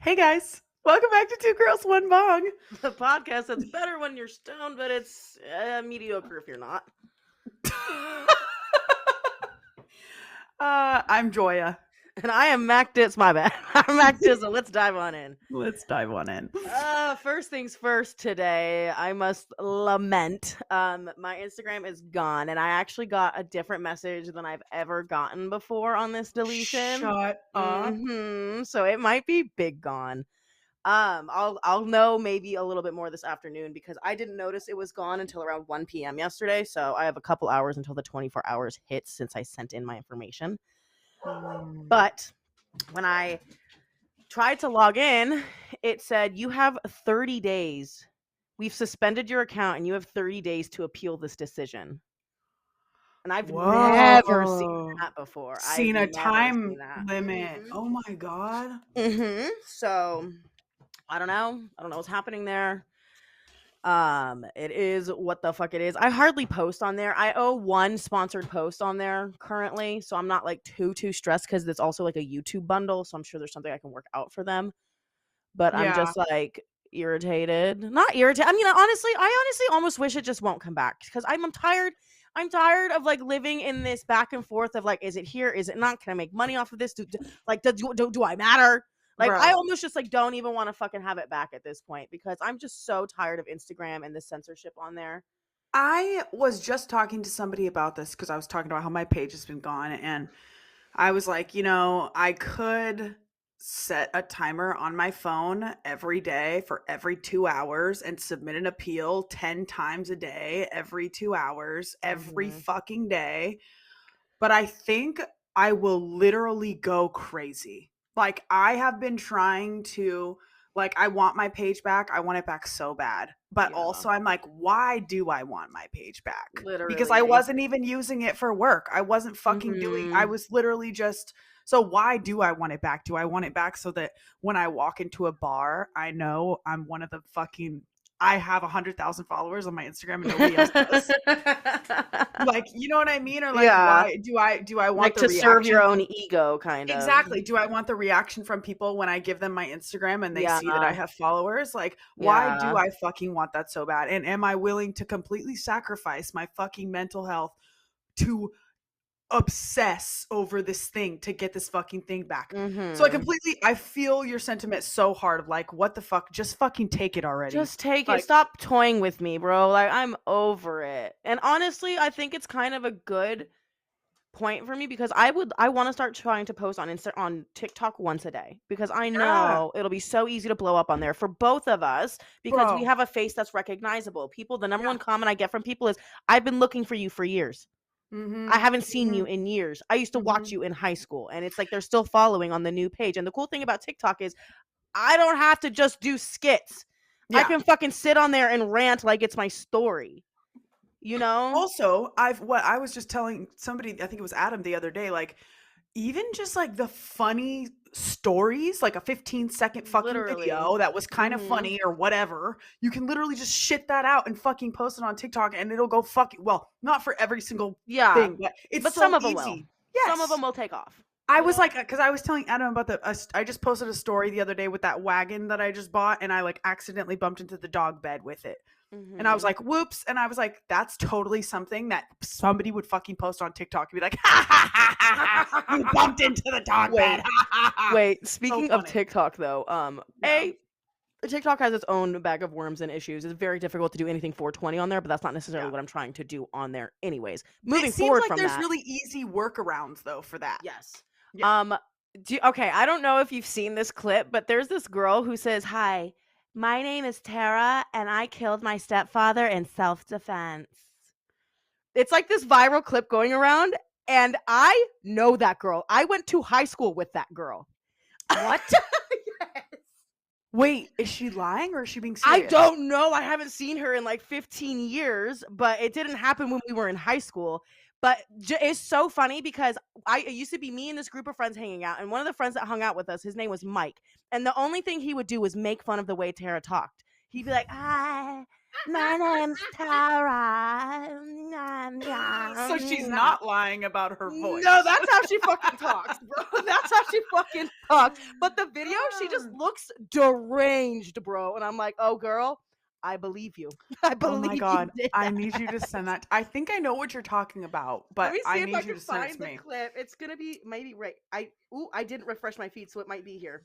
Hey guys, welcome back to Two Girls, One Bong. The podcast that's better when you're stoned, but it's mediocre if you're not. I'm Joya. And I am Mac Ditz, my bad. I'm Mac Dizzle. Let's dive on in. Let's dive on in. First things first today, I must lament. My Instagram is gone, and I actually got a different message than I've ever gotten before on this deletion. Shut up. So it might be big gone. I'll know maybe a little bit more this afternoon because I didn't notice it was gone until around 1 p.m. yesterday. So I have a couple hours until the 24 hours hits since I sent in my information. But when I tried to log in, it said you have 30 days. We've suspended your account and you have 30 days to appeal this decition. And I've never seen that before. Seen a time limit. Mm-hmm. Oh my God. So I don't know what's happening there. It is what the fuck it is. I hardly post on there. I owe one sponsored post on there currently, so I'm not like too stressed because it's also like a YouTube bundle, so I'm sure there's something I can work out for them. But yeah. I'm just like irritated. Not irritated. I mean, I honestly almost wish it just won't come back because I'm tired. I'm tired of like living in this back and forth of like, is it here? Is it not? Can I make money off of this? Do I matter? Like, bro. I almost just like don't even want to fucking have it back at this point because I'm just so tired of Instagram and the censorship on there. I was just talking to somebody about this because I was talking about how my page has been gone, and I was like, I could set a timer on my phone every day for every 2 hours and submit an appeal 10 times a day, every 2 hours, every fucking day. But I think I will literally go crazy. Like, I have been trying to, like, I want my page back. I want it back so bad. But also I'm like, why do I want my page back? Literally. Because I wasn't even using it for work. I wasn't fucking doing, I was literally just, so why do I want it back? Do I want it back so that when I walk into a bar, I know I'm one of the fucking, I have 100,000 followers on my Instagram and nobody else does. Like, you know what I mean? Or like, why do I want like the to reaction? Serve your own ego, kind of. Exactly. Do I want the reaction from people when I give them my Instagram and they see that I have followers? Like, why do I fucking want that so bad? And am I willing to completely sacrifice my fucking mental health to obsess over this thing to get this fucking thing back? So I feel your sentiment so hard of like, what the fuck, just fucking take it already. Just take it. Stop toying with me, bro. Like, I'm over it. And honestly, I think it's kind of a good point for me because I want to start trying to post on TikTok once a day because I know it'll be so easy to blow up on there for both of us because we have a face that's recognizable. People, the number one comment I get from people is, I've been looking for you for years. I haven't seen you in years. I used to watch you in high school. And it's like they're still following on the new page. And the cool thing about TikTok is I don't have to just do skits. I can fucking sit on there and rant like it's my story. Also, I was just telling somebody, I think it was Adam the other day, like, even just like the funny stories, like a 15-second fucking video that was kind of funny or whatever, you can literally just shit that out and fucking post it on TikTok and it'll go fucking, well, not for every single thing, but so some of them easy. will. Yes. Some of them will take off. I was like, because I was telling Adam about I just posted a story the other day with that wagon that I just bought and I like accidentally bumped into the dog bed with it. And I was like, whoops. And I was like, that's totally something that somebody would fucking post on TikTok and be like, ha ha ha ha ha, you bumped into the dog bed. Wait, speaking of TikTok though, TikTok has its own bag of worms and issues. It's very difficult to do anything 420 on there, but that's not necessarily what I'm trying to do on there anyways. Moving forward from that. There's really easy workarounds though for that. Yes. Yeah. Okay, I don't know if you've seen this clip, but there's this girl who says, "Hi, my name is Tara, and I killed my stepfather in self-defense." It's like this viral clip going around, and I know that girl. I went to high school with that girl. What? Yes. Wait, is she lying or is she being serious? I don't know. I haven't seen her in like 15 years, but it didn't happen when we were in high school. But it's so funny because it used to be me and this group of friends hanging out. And one of the friends that hung out with us, his name was Mike. And the only thing he would do was make fun of the way Tara talked. He'd be like, My name's Tara. So she's not lying about her voice. No, that's how she fucking talks, bro. That's how she fucking talks. But the video, she just looks deranged, bro. And I'm like, oh, girl, I believe you. I Oh my believe you god, did I that. need you to send that. I think I know what you're talking about, Let but me I see if I need you can to send it find to the me. clip. It's gonna be maybe right. I didn't refresh my feed, so it might be here.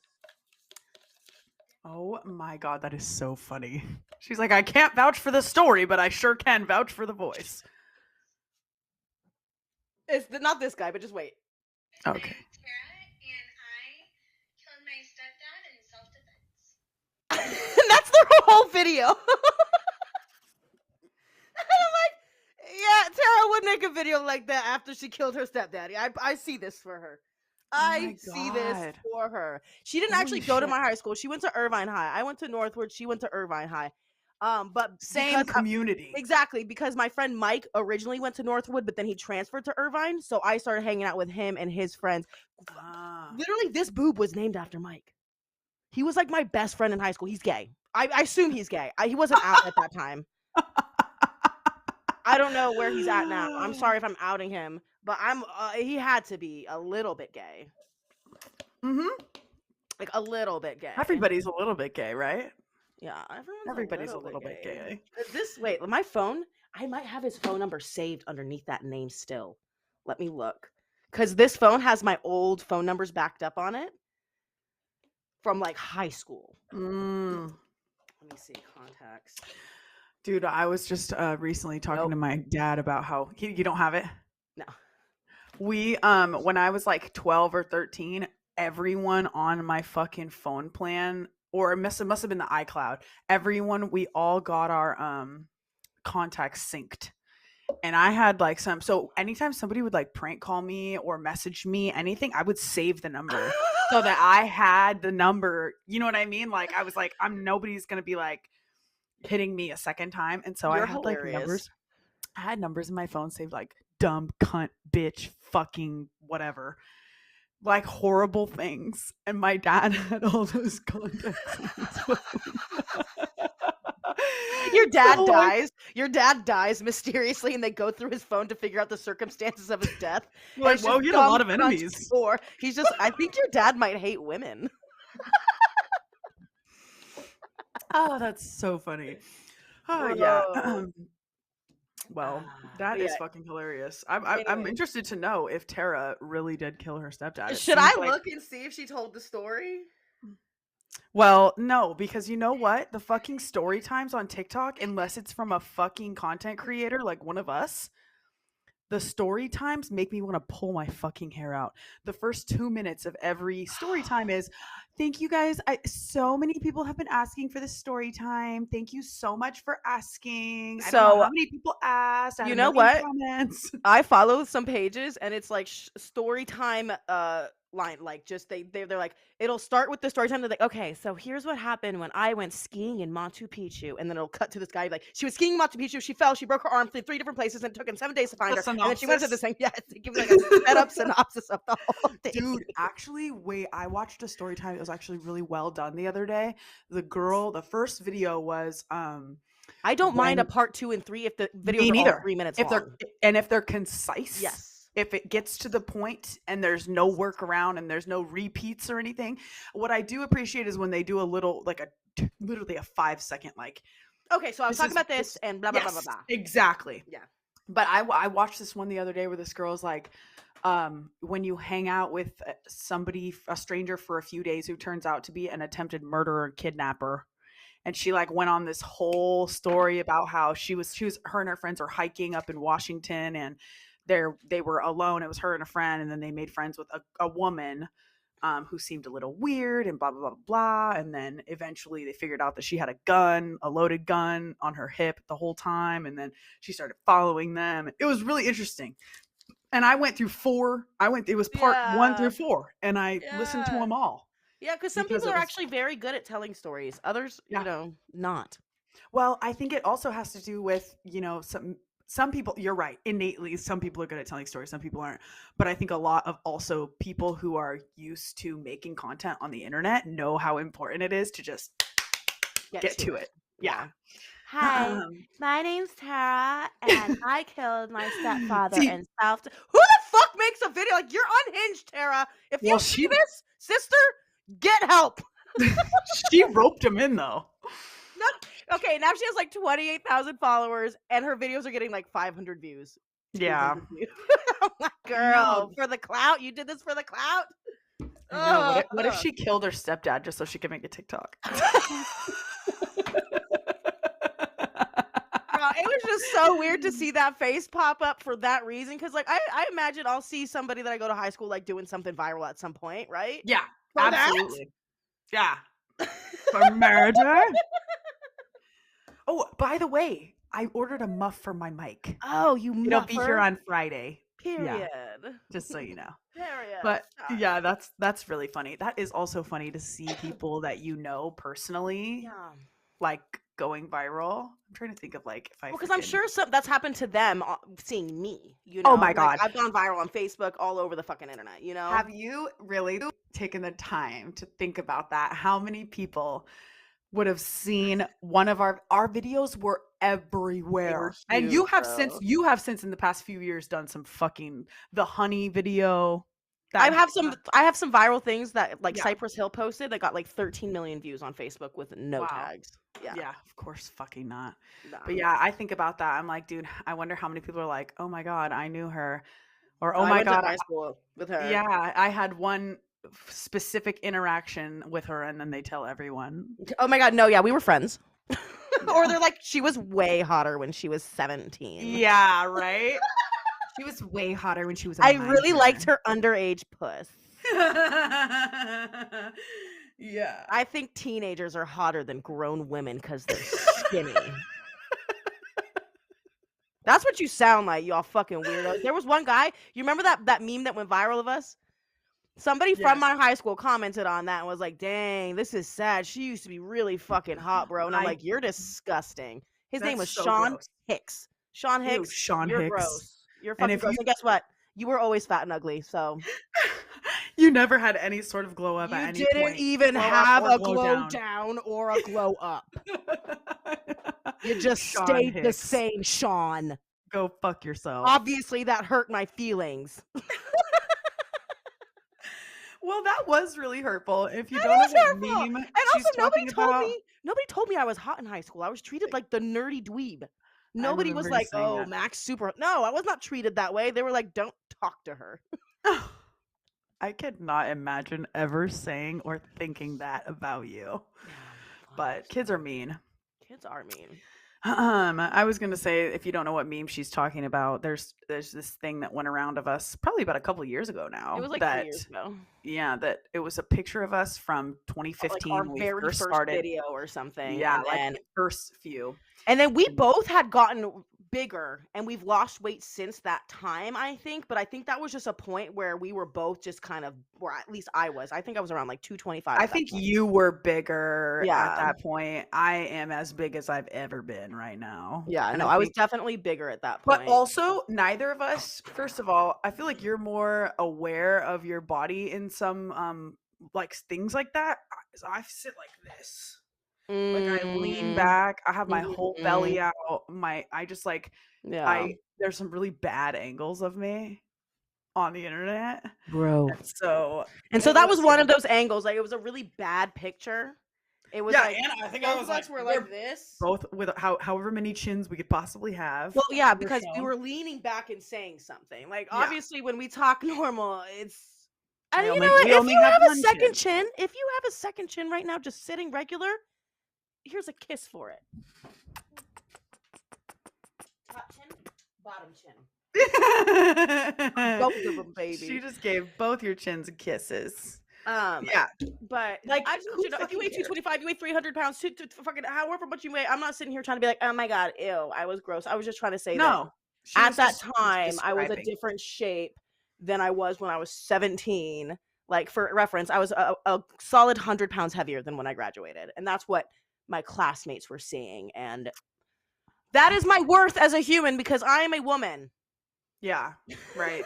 Oh my god, that is so funny. She's like, I can't vouch for the story, but I sure can vouch for the voice. It's not this guy, but just wait. Okay. And that's the whole video. And I'm like, yeah, Tara would make a video like that after she killed her stepdaddy. I see this for her. Oh my I see this god. for her. She didn't Holy actually go to shit. my high school. She went to Irvine High. I went to Northwood. She went to Irvine High. But Same community. exactly, because my friend Mike originally went to Northwood, but then he transferred to Irvine. So I started hanging out with him and his friends. Ah. Literally, this boob was named after Mike. He was like my best friend in high school. He's gay. I assume he's gay. He wasn't out at that time. I don't know where he's at now. I'm sorry if I'm outing him, but he had to be a little bit gay. Mhm. Like a little bit gay. Everybody's a little bit gay, right? Yeah, Everybody's a little bit gay. Wait, my phone, I might have his phone number saved underneath that name still. Let me look. Because this phone has my old phone numbers backed up on it from like high school. Mm. Let me see contacts. Dude, I was just recently talking to my dad about how you don't have it. No. We when I was like 12 or 13, everyone on my fucking phone plan, or it must have been the iCloud. Everyone, we all got our contacts synced. And I had like so anytime somebody would like prank call me or message me anything, I would save the number so that I had the number. You know what I mean? Like I was like, nobody's gonna be like hitting me a second time. And so You're I had like hilarious. numbers. I had numbers in my phone saved like dumb, cunt, bitch, fucking whatever. Like horrible things. And my dad had all those contacts in his phone. Your dad So, dies. Your dad dies mysteriously, and they go through his phone to figure out the circumstances of his death. like, whoa, he had a lot of enemies. Or he's just. I think your dad might hate women. Oh, that's so funny. Oh yeah. Well, that is fucking hilarious. I'm Anyway. interested to know if Tara really did kill her stepdad. It Should seems I like- look and see if she told the story? Well, no, because you know what? The fucking story times on TikTok, unless it's from a fucking content creator like one of us, the story times make me want to pull my fucking hair out. The first 2 minutes of every story time is, thank you guys. So many people have been asking for this story time. Thank you so much for asking. I don't know how many people asked. I You had know a million what? comments. I follow some pages, and it's like story time line, like just they're like, it'll start with the story time. They're like, okay, so here's what happened when I went skiing in Machu Picchu, and then it'll cut to this guy like, she was skiing in Machu Picchu, she fell, she broke her arm in 3 different places, and it took him 7 days to find her, and then she went to this thing. Yes, they give like a setup synopsis of the whole thing. Dude, actually, wait, I watched a story time. It was actually really well done the other day. The first video was I don't mind a part 2 and 3 if the videos me are neither. all 3 minutes if long. if they're concise. Yes. If it gets to the point and there's no workaround and there's no repeats or anything. What I do appreciate is when they do a little, like literally a 5-second, like, okay, so I was talking about this and blah, blah, blah, blah, blah. Exactly. Yeah. But I watched this one the other day where this girl's like, when you hang out with somebody, a stranger for a few days who turns out to be an attempted murderer, kidnapper. And she like went on this whole story about how her and her friends are hiking up in Washington, and they were alone. It was her and a friend, and then they made friends with a woman who seemed a little weird and blah, blah, blah, blah. And then eventually they figured out that she had a loaded gun on her hip the whole time. And then she started following them. It was really interesting. And I went through it was part 1 through 4, and I listened to them all. Yeah, because some people are actually very good at telling stories. Others, not. Well, I think it also has to do with, some people, you're right, innately, some people are good at telling stories, some people aren't. But I think a lot of also people who are used to making content on the internet know how important it is to just get to it. Yeah. Hi, my name's Tara, and I killed my stepfather See, and self. Who the fuck makes a video like you're unhinged, Tara? If you well, see this, sister, get help. she roped him in though. No, okay, now she has like 28,000 followers, and her videos are getting like 500 views. Yeah. 300 views. I'm like, girl, for the clout? You did this for the clout? I know. What if she killed her stepdad just so she could make a TikTok? Bro, it was just so weird to see that face pop up for that reason. Because, like, I imagine I'll see somebody that I go to high school, like, doing something viral at some point, right? Yeah, For absolutely. Yeah. For murder? Oh, by the way, I ordered a muff for my mic. Oh, you muffer. It'll be here on Friday. Period. Yeah, just so you know. Period. But Stop. yeah, that's really funny. That is also funny to see people that you know personally, Yeah. like going viral. I'm trying to think of like if I. Well, because I'm freaking- sure that's happened to them seeing me. You know. Oh my Like, God. I've gone viral on Facebook, all over the fucking internet. You know. Have you really taken the time to think about that? How many people would have seen one of our videos were everywhere. And you huge, have bro. since in the past few years done some fucking the honey video. I have some viral things that like Yeah. Cypress Hill posted that got like 13 million views on Facebook with no Wow. tags. Yeah, of course fucking not. Nah. But yeah, I think about that. I'm like, dude, I wonder how many people are like, "Oh my God, I knew her." Or, "Oh I my went to God, high school with her. yeah, I had one specific interaction with her," and then they tell everyone. Oh my God, no, yeah, we were friends. Or they're like, she was way hotter when she was 17. Yeah, right? She was way hotter when she was a I really minor. liked her underage puss. Yeah. I think teenagers are hotter than grown women because they're skinny. That's what you sound like, y'all fucking weirdos. There was one guy, you remember that meme that went viral of us? Somebody from my high school commented on that and was like, dang, this is sad. She used to be really fucking hot, bro. And I'm like, you're disgusting. His name was so Sean gross. Hicks. Sean Ew, Hicks, Sean you're Hicks. gross. You're And fucking if gross. you- And guess what? You were always fat and ugly, so. You never had any sort of glow up at any You didn't point. even Glow up have or a glow down or a glow up. You just Sean stayed the Hicks. same, Sean. Go fuck yourself. Obviously, that hurt my feelings. Well, that was really hurtful. If you That don't know was what hurtful. meme And she's also, talking about, nobody told me I was hot in high school. I was treated like the nerdy dweeb. Nobody was remember you like, saying "Oh, that. Max super." No, I was not treated that way. They were like, "Don't talk to her." I could not imagine ever saying or thinking that about you. But kids are mean. Kids are mean. I was gonna say, if you don't know what meme she's talking about, there's this thing that went around of us probably about a couple years ago now. It was like that 3 years ago. Yeah, that it was a picture of us from 2015 Like our when we very first first started. video or something. Yeah, and like then, the first few. and then we both had gotten bigger, and we've lost weight since that time, I think. But I think that was just a point where we were both just kind of, or at least I was. I think I was around like 225. I think you were bigger at Yeah. that point. I am as big as I've ever been right now. Yeah, And no, I was definitely bigger at that point. But also, neither of us, first of all, I feel like you're more aware of your body in some like things like that. I sit like this. Like I lean back. I have my whole belly out. I just like Yeah. there's some really bad angles of me on the internet. Bro. So that was one of those angles. Like, it was a really bad picture. It was like, and I think both I was of us like, were like this. both with however many chins we could possibly have. Well, yeah, were because we shown. were leaning back and saying something. Like, Yeah. obviously, when we talk normal, it's. We And you only- know what? we If only you have have a one second chin, right now, just sitting regular, here's a kiss for it. Top chin, bottom chin. Both of them, baby. She just gave both your chins kisses. Yeah, but Like, I just want who you to know, if you fucking weigh cares? 225, you weigh 300 pounds, fucking however much you weigh. I'm not sitting here trying to be like, oh my God, ew, I was gross. I was just trying to say No, that at that time, I was a describing. different shape than I was when I was 17. Like, for reference, I was a solid 100 pounds heavier than when I graduated. And that's what my classmates were seeing. And that is my worth as a human because I am a woman. Yeah, right.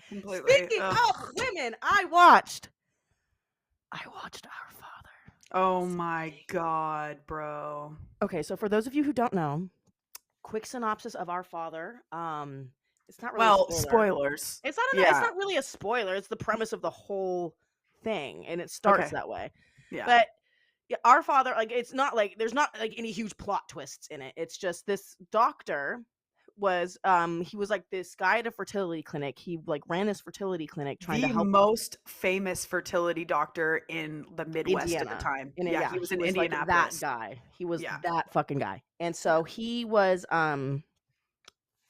Completely. Speaking of women, I watched Our Father. Oh my god, bro. Okay, so for those of you who don't know, quick synopsis of Our Father. It's not really a Well, spoiler. spoilers. It's Yeah. not really a spoiler. It's the premise of the whole thing, and it starts Okay. that way. Yeah. But yeah, Our Father, like, it's not like there's not like any huge plot twists in it. It's just this doctor was he was like this guy at a fertility clinic. He like ran this fertility clinic trying to The help most famous fertility doctor in the Midwest at the Indiana. time. And Yeah, yeah, he was he in was like that Indianapolis. guy. He was Yeah. that fucking guy. And Yeah. so he was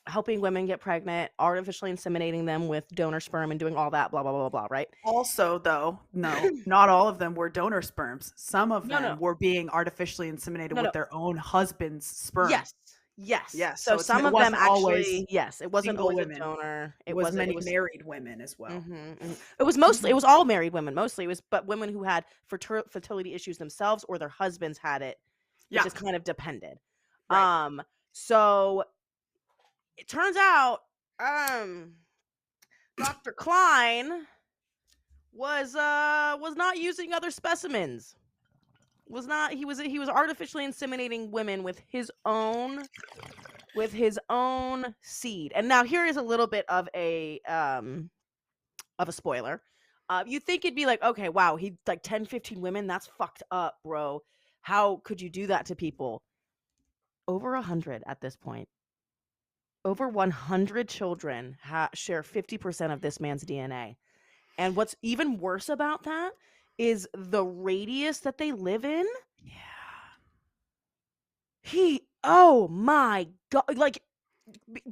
helping women get pregnant, artificially inseminating them with donor sperm and doing all that, blah blah blah blah, right? Also, though, no, not all of them were donor sperms. Some of No, them no. were being artificially inseminated No, no. with their own husband's sperm. Yes. Yes. Yes, So so some it of them wasn't always actually, yes, it wasn't single always a women. donor. It was many married women as well. It was all married women mostly. It was but women who had fertility issues themselves or their husbands had it. It Yeah, just kind of depended. right. So it turns out Dr. Klein was not using other specimens. He was artificially inseminating women with his own seed. And now here is a little bit of a spoiler. You think it'd be like, okay, wow, he like 10, 15 women, that's fucked up, bro. How could you do that to people? Over 100 at this point. Over 100 children share 50% of this man's DNA. And what's even worse about that is the radius that they live in. Yeah. Oh my God. Like,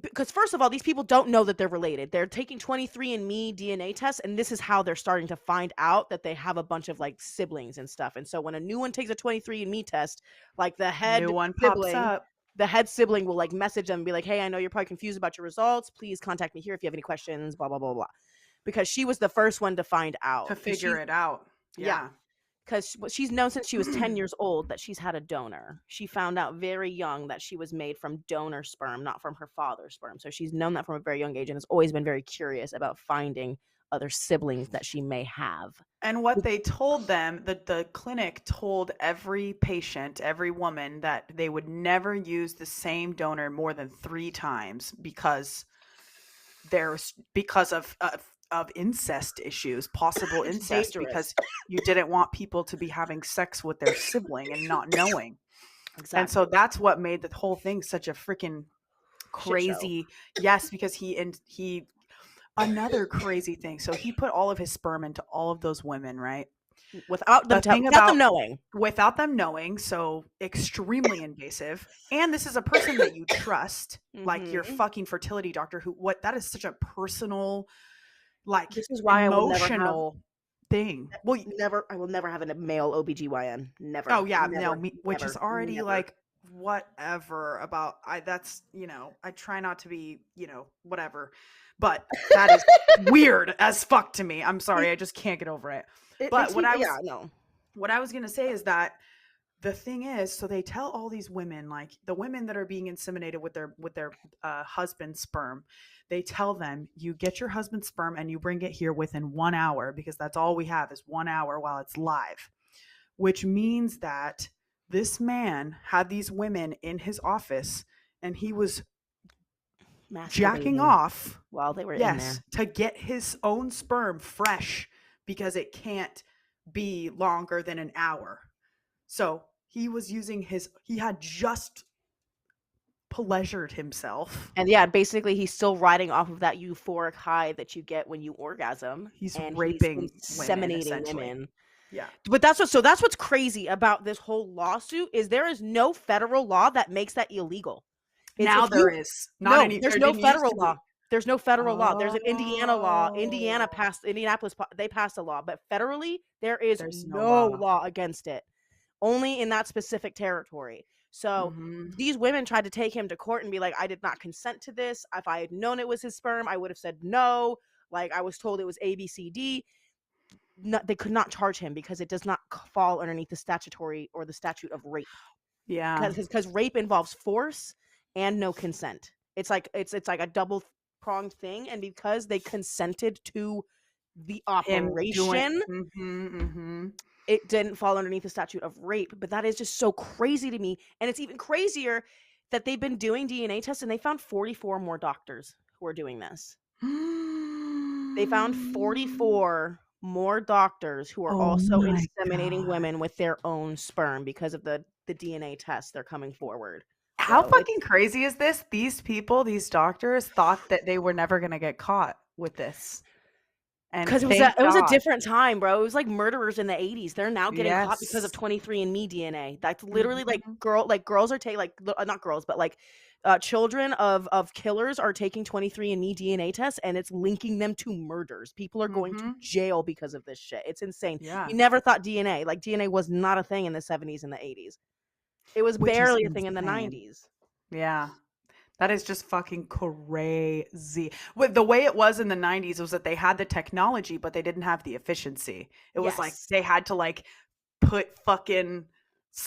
because first of all, these people don't know that they're related. They're taking 23andMe DNA tests, and this is how they're starting to find out that they have a bunch of like siblings and stuff. And so when a new one takes a 23andMe test, like New one pops up. the head sibling will like message them and be like, hey, I know you're probably confused about your results. Please contact me here if you have any questions, blah, blah, blah, blah. Because she was the first one to find out. To figure it out. Yeah. Yeah. Because she's known since she was 10 years old that she's had a donor. She found out very young that she was made from donor sperm, not from her father's sperm. So she's known that from a very young age and has always been very curious about finding other siblings that she may have. And what they told them, the clinic told every patient, every woman, that they would never use the same donor more than 3 times because of incest issues, possible It's incest, dangerous. because you didn't want people to be having sex with their sibling and not knowing. Exactly. And so that's what made the whole thing such a freaking crazy. Yes, because he another crazy thing. So he put all of his sperm into all of those women, right? Without them knowing. Without them knowing. So extremely invasive. And this is a person that you trust, like your fucking fertility doctor, that is such a personal, like, this is why emotional thing. Well, I will never have a male OBGYN. Never. oh yeah, never, no, which never, is already never. like whatever about that's, I try not to be, whatever. But that is weird as fuck to me. I'm sorry, I just can't get over it. But what I was going to say is that the thing is, so they tell all these women, like the women that are being inseminated with their husband's sperm, they tell them, you get your husband's sperm and you bring it here within 1 hour, because that's all we have is 1 hour while it's live, which means that this man had these women in his office and he was jacking off while they were in there to get his own sperm fresh, because it can't be longer than an hour. So he was he had just pleasured himself. And yeah, basically he's still riding off of that euphoric high that you get when you orgasm. He's raping inseminating women. Yeah. But that's what's crazy about this whole lawsuit is there is no federal law that makes that illegal. Now there is. There's no federal law. There's no federal law. There's an Indiana law. Indianapolis, they passed a law, but federally there's no law against it. Only in that specific territory. So these women tried to take him to court and be like, I did not consent to this. If I had known it was his sperm, I would have said no. Like, I was told it was ABCD. No, they could not charge him because it does not fall underneath the statute of rape. Yeah. Because rape involves force and no consent. It's like a double pronged thing. And because they consented to the operation, it didn't fall underneath the statute of rape, but that is just so crazy to me, and it's even crazier that they've been doing DNA tests, and they found 44 more doctors who are doing this. They found 44 more doctors who are Oh also my inseminating god. women with their own sperm because of the DNA tests they're coming forward. How So fucking it's crazy is this? These people, these doctors thought that they were never gonna get caught with this. And because thank it was a God. different time, bro. It was like murderers in the 80s. They're now getting caught because of Yes. 23andMe DNA. That's literally like Mhm. girls are taking not girls, but like children of killers are taking 23andMe DNA tests, and it's linking them to murders. People are going to Mhm. jail because of this shit. It's insane. Yeah. We never thought DNA was not a thing in the 70s and the 80s. It was Which is barely a thing in the insane. 90s. Yeah. That is just fucking crazy. With the way it was in the 90s was that they had the technology, but they didn't have the efficiency. It was like Yes. they had to like put fucking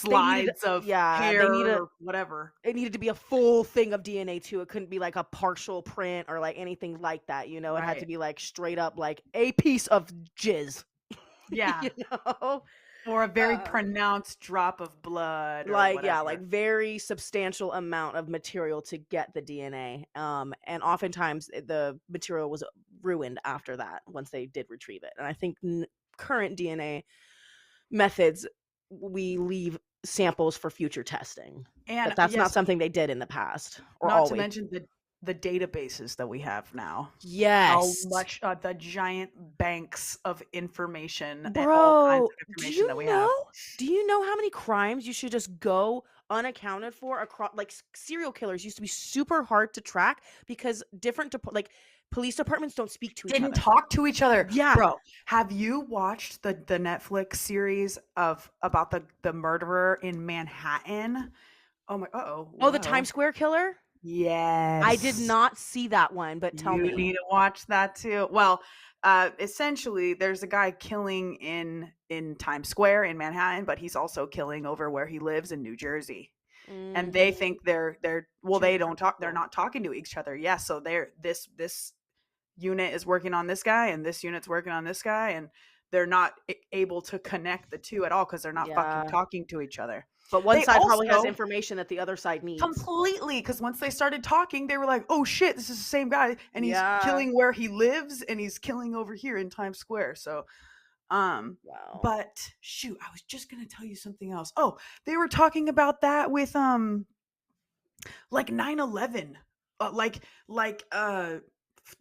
They needed slides of yeah, hair or whatever. it needed to be a full thing of DNA too. It couldn't be like a partial print or like anything like that, you know? It had to Right. be like straight up like a piece of jizz, Yeah. you know? Or a very Uh, pronounced drop of blood or like yeah, like whatever. very substantial amount of material to get the DNA. And oftentimes the material was ruined after that once they did retrieve it. And I think current DNA methods we leave samples for future testing. And But that's not yes, something they did in the past or not to always. mention the databases that we have now. How Yes. much the giant banks of information and all kinds Bro, of information that we have. do you know how many crimes you should just go unaccounted for across like serial killers used to be super hard to track because different like police departments don't speak to each Didn't other. talk to each other. Yeah. Bro, have you watched the Netflix series of about the murderer in Manhattan? Oh my uh-oh, Oh, the whoa. Times Square killer? I did Yes. not see that one, but tell You me. need to watch that too. Well, essentially, there's a guy killing in Times Square in Manhattan, but he's also killing over where he lives in New Jersey. And they Mhm. think they're well, Two they different don't talk. They're people. not talking to each other. Yeah, so they're this unit is working on this guy, and this unit's working on this guy, and they're not able to connect the two at all because they're not fucking Yeah. talking to each other. But one They side probably has also information that the other side needs. completely, because once they started talking, they were like, "Oh shit, this is the same guy, and he's Yeah. killing where he lives, and he's killing over here in Times Square." So, Wow. but shoot, I was just gonna tell you something else. Oh, they were talking about that with like 9/11,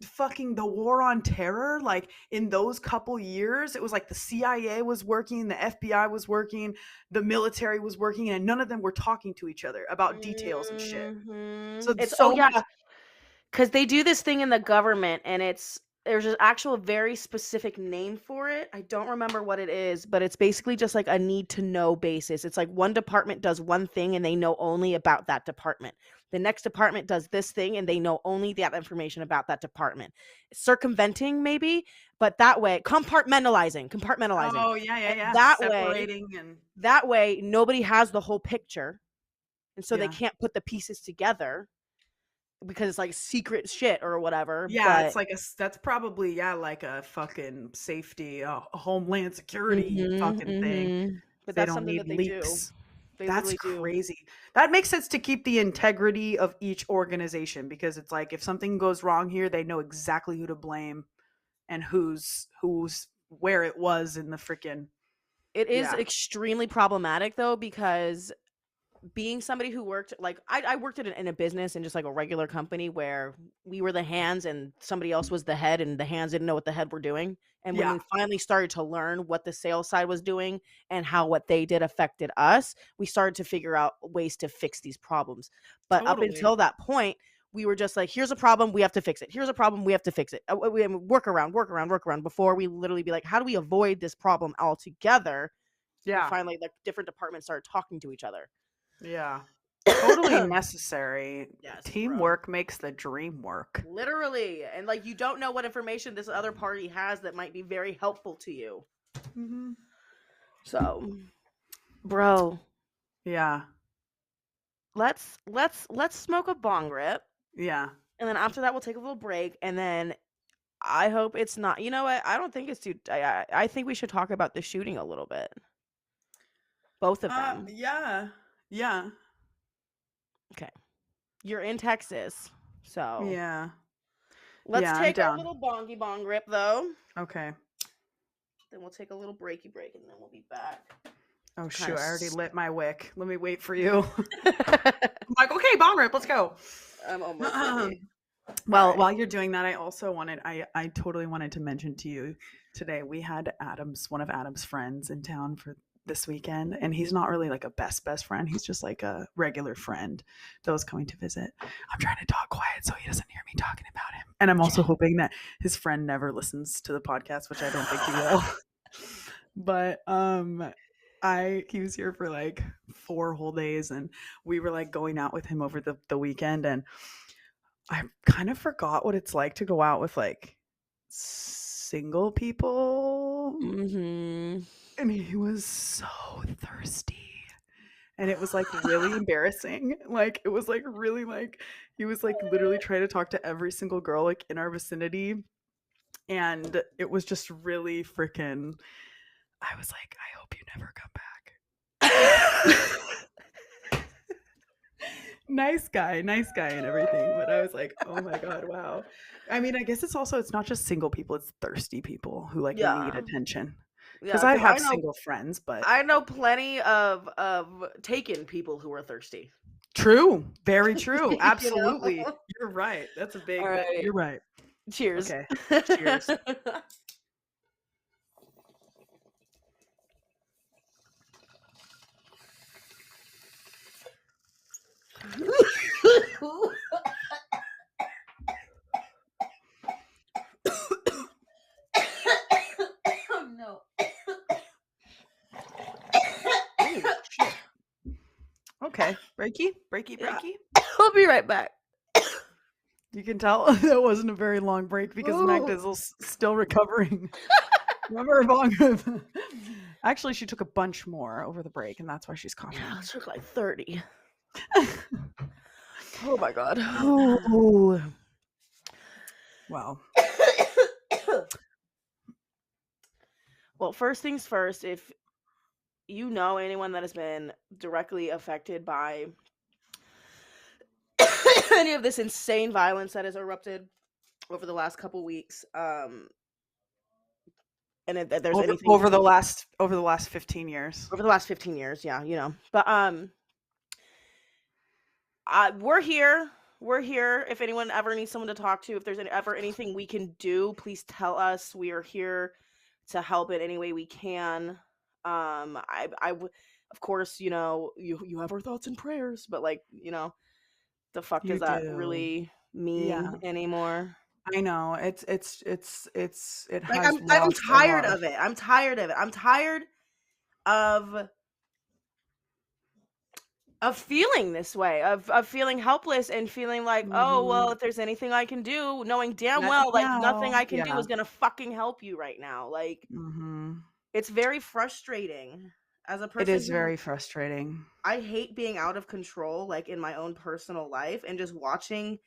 fucking the war on terror. Like in those couple years, it was like the CIA was working, the FBI was working, the military was working, and none of them were talking to each other about details and shit. So It's oh so yeah, much. because they do this thing in the government, and there's an actual very specific name for it. I don't remember what it is, but it's basically just like a need to know basis. It's like one department does one thing and they know only about that department. The next department does this thing and they know only that information about that department. Circumventing maybe, but that way compartmentalizing. Oh yeah, yeah, And yeah. Separating and that way nobody has the whole picture, and so they yeah. can't put the pieces together because it's like secret shit or whatever. Yeah, it's But like that's probably, yeah, like a fucking safety, a homeland security mhm, fucking thing. mhm. But They that's don't something need that they do. leaks. They That's literally do. crazy. That makes sense to keep the integrity of each organization, because it's like if something goes wrong here, they know exactly who to blame and who's where it was in the freaking It is yeah. extremely problematic though because being somebody who worked like I worked in a business in just like a regular company where we were the hands and somebody else was the head and the hands didn't know what the head were doing. And when Yeah, we finally started to learn what the sales side was doing and how what they did affected us, we started to figure out ways to fix these problems. But up totally. until that point, we were just like, here's a problem, we have to fix it. Here's a problem, we have to fix it. We work around before we literally be like, how do we avoid this problem altogether? And Yeah. finally, like different departments started talking to each other. Yeah. Totally necessary. Yes, bro. Teamwork makes the dream work. Literally. And like you don't know what information this other party has that might be very helpful to you. Mhm. So, bro, Yeah. let's smoke a bong rip. Yeah. And then after that we'll take a little break and then I hope it's not. You know what? I don't think it's too I think we should talk about the shooting a little bit. Both of them. Yeah. Yeah. Okay. You're in Texas. So Yeah. let's Yeah, I'm take a down. little bongy bong rip though. Okay. Then we'll take a little breaky break and then we'll be back. Oh Kind shoot, of I already s- lit my wick. Let me wait for you. I'm like, okay, bong rip, let's go. I'm almost ready. All Well, right. while you're doing that, I totally wanted to mention to you today we had one of Adam's friends in town for this weekend, and he's not really like a best friend. He's just like a regular friend that was coming to visit. I'm trying to talk quiet so he doesn't hear me talking about him. And I'm also hoping that his friend never listens to the podcast, which I don't think he will. But I he was here for like 4 whole days, and we were like going out with him over the weekend, and I kind of forgot what it's like to go out with like single people, Mm-hmm. and he was so thirsty. And it was like really embarrassing. Like it was like really like he was like literally trying to talk to every single girl like in our vicinity, and it was just really freaking I was like, I hope you never come back. Nice guy and everything, but I was like, "Oh my god, wow." I mean, I guess it's not just single people, it's thirsty people who like need Yeah. attention. Because Yeah, I because have single friends, but I know plenty of taken people who are thirsty. true, very true. You know? Absolutely. You're right. All right. You're right. Cheers. Okay. Cheers. Oh no. Oh, shit. Okay. Yeah. Breaky. I'll be right back. You can tell that wasn't a very long break because Ooh. Magda's still recovering. Remember Bong? Actually, she took a bunch more over the break, and that's why she's coughing. Yeah, it took like 30. Oh my god. Oh, well, Well, first things first, if you know anyone that has been directly affected by any of this insane violence that has erupted over the last couple weeks, and if there's anything over the last 15 years. over the last 15 years, yeah, you know. But we're here. We're here. If anyone ever needs someone to talk to, if there's ever anything we can do, please tell us. We are here to help in any way we can. Of course, you know, you have our thoughts and prayers, but like, you know, the fuck does You that do. really Yeah. mean anymore? I know. It Like has I'm lost a tired lot of of it. I'm tired of it. I'm tired of feeling this way, of feeling helpless and feeling like, oh well, Mhm. if there's anything I can do, knowing damn Nothing well like nothing now. I can do Yeah. is gonna fucking help you right now. Like Mhm. it's very frustrating as a It person is who very frustrating. I hate being out of control, like in my own personal life, and just watching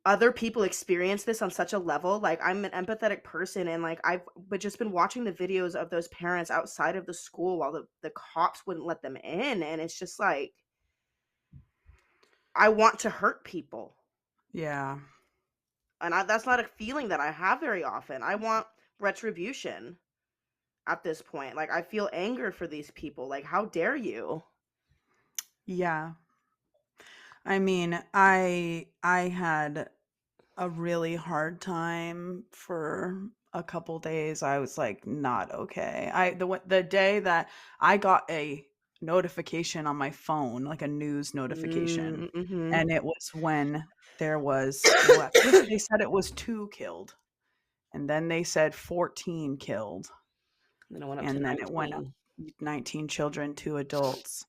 other people experience this on such a level. Like I'm an empathetic person, and like I've but just been watching the videos of those parents outside of the school while the cops wouldn't let them in, and it's just like I want to hurt people. Yeah. And that's not a feeling that I have very often. I want retribution at this point. Like I feel anger for these people. Like how dare you? Yeah. I mean, I had a really hard time for a couple days. I was like not okay. The day that I got a notification on my phone, like a news notification, Mm-hmm. and it was when there was well, at first they said it was 2 killed, and then they said 14 killed, Then I went up to and then it went up 19. 19 children, 2 adults.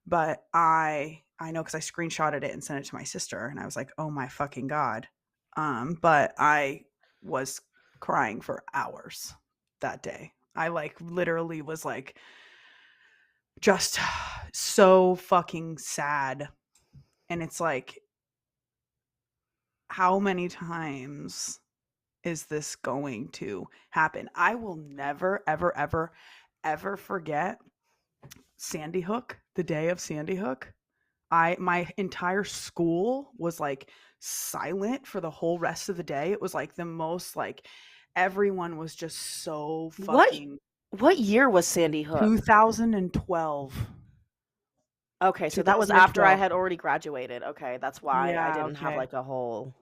But I know because I screenshotted it and sent it to my sister, and I was like, "Oh my fucking god." But I was crying for hours that day. I like literally was like just so fucking sad. And it's like, how many times is this going to happen? I will never, ever, ever, ever forget. Sandy Hook, the day of Sandy Hook, my entire school was like silent for the whole rest of the day. It was like the most like everyone was just so What fucking what year was Sandy Hook? 2012. Okay, so that was after I 2012. had already graduated. Okay, that's why I Yeah, didn't have okay. like a whole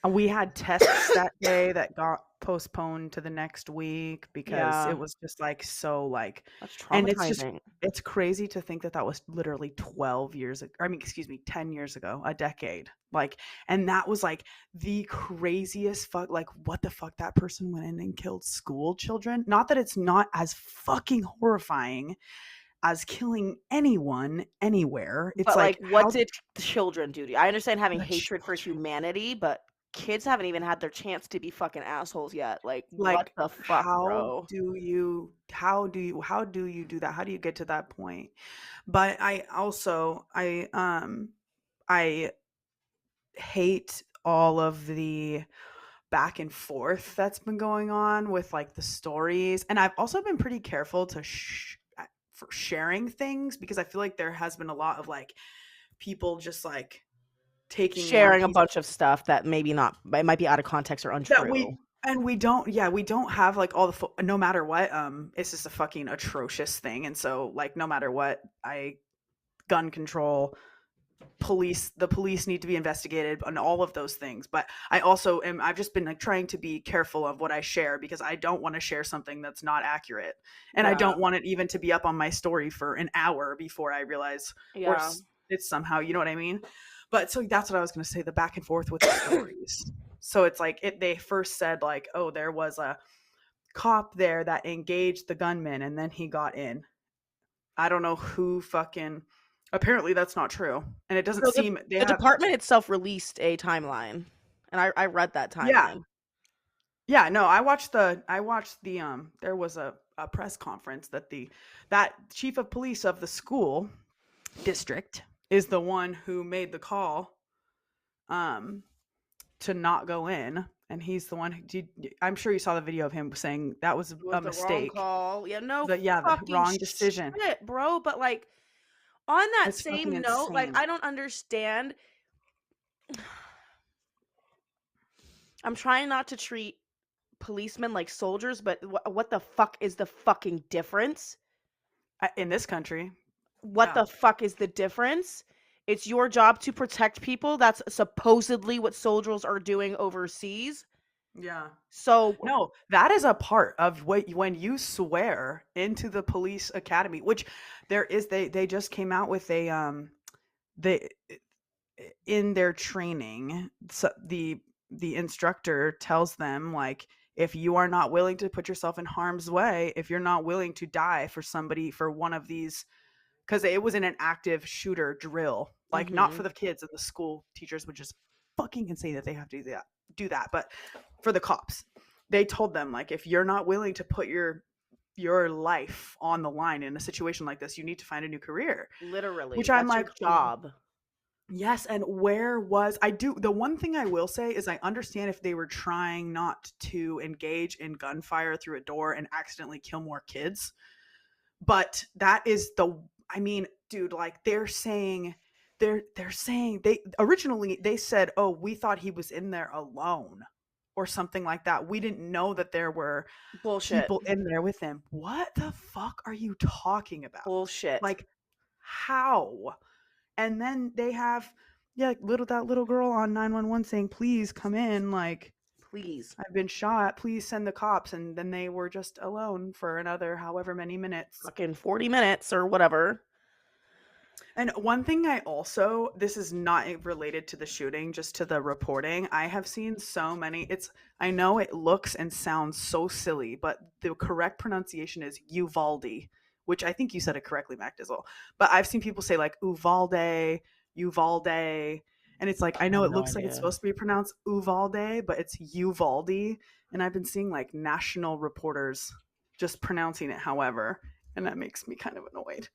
We had tests that day that got postponed to the next week because yeah, it was just like so like, that's and traumatizing. it's crazy to think that that was literally 12 years I mean, excuse me, 10 years ago, a decade. Like, and that was like the craziest fuck, like what the fuck, that person went in and killed school children. Not that it's not as fucking horrifying as killing anyone anywhere. It's But like like what how did children do to you? I understand having the hatred for children, humanity, but kids haven't even had their chance to be fucking assholes yet. Like what like the fuck, bro? how do you do that? How do you get to that point? But I hate all of the back and forth that's been going on with like the stories, and I've also been pretty careful to for sharing things because I feel like there has been a lot of like people just like taking one Sharing a piece bunch of stuff that maybe not it might be out of context or that untrue. we don't, yeah, we don't have like all the no matter what, it's just a fucking atrocious thing. And so like no matter what, I gun control, the police need to be investigated and all of those things. But I also am, I've just been like trying to be careful of what I share because I don't want to share something that's not accurate, and I Yeah. don't want it even to be up on my story for an hour before I realize, or Yeah. it's somehow, you know what I mean. But so that's what I was going to say, the back and forth with the stories. So it's like they first said like, oh, there was a cop there that engaged the gunman and then he got in. I don't know who fucking, apparently that's not true. And it doesn't So seem they the have, department itself released a timeline, and I read that yeah. timeline. Yeah, no, I watched the there was a press conference that that chief of police of the school district is the one who made the call um to not go in, and he's the one who did. I'm sure you saw the video of him saying that was It was a the wrong mistake. call. Yeah, no The fucking wrong decision. shit, bro. But like on that It's fucking same note, like insane. I don't understand. I'm trying not to treat policemen like soldiers, but what the fuck is the fucking difference? In this country. What Yeah. the fuck is the difference? It's your job to protect people. That's supposedly what soldiers are doing overseas. Yeah. So No, that is a part of what when you swear into the police academy, which there is, they just came out with a they in their training, so the instructor tells them like, if you are not willing to put yourself in harm's way, if you're not willing to die for somebody for one of these, because it was in an active shooter drill, like not for mhm. the kids and the school teachers, which is fucking insane that they have to do that, but for the cops, they told them like, if you're not willing to put your life on the line in a situation like this, you need to find a new career. Literally, Which I'm that's your like, job. yes, and where was I do the one thing I will say is I understand if they were trying not to engage in gunfire through a door and accidentally kill more kids. But that is the, I mean, dude, like they're saying they originally they said, "Oh, we thought he was in there alone." Or something like that. We didn't know that there were Bullshit. people in there with him. What the fuck are you talking about? Bullshit. Like, how? And then they have, yeah, like, that little girl on 911 saying, "Please come in, like Please. I've been shot. Please send the cops." And then they were just alone for another however many minutes. Fucking 40 minutes or whatever. And one thing I also, this is not related to the shooting, just to the reporting. I have seen so many. I know it looks and sounds so silly, but the correct pronunciation is Uvalde, which I think you said it correctly, Mac Dizzle. But I've seen people say like Uvalde, Uvalde. And it's like, I I have know it no looks like it's idea. supposed to be pronounced Uvalde, but it's Uvalde. And I've been seeing like national reporters just pronouncing it however. And that makes me kind of annoyed.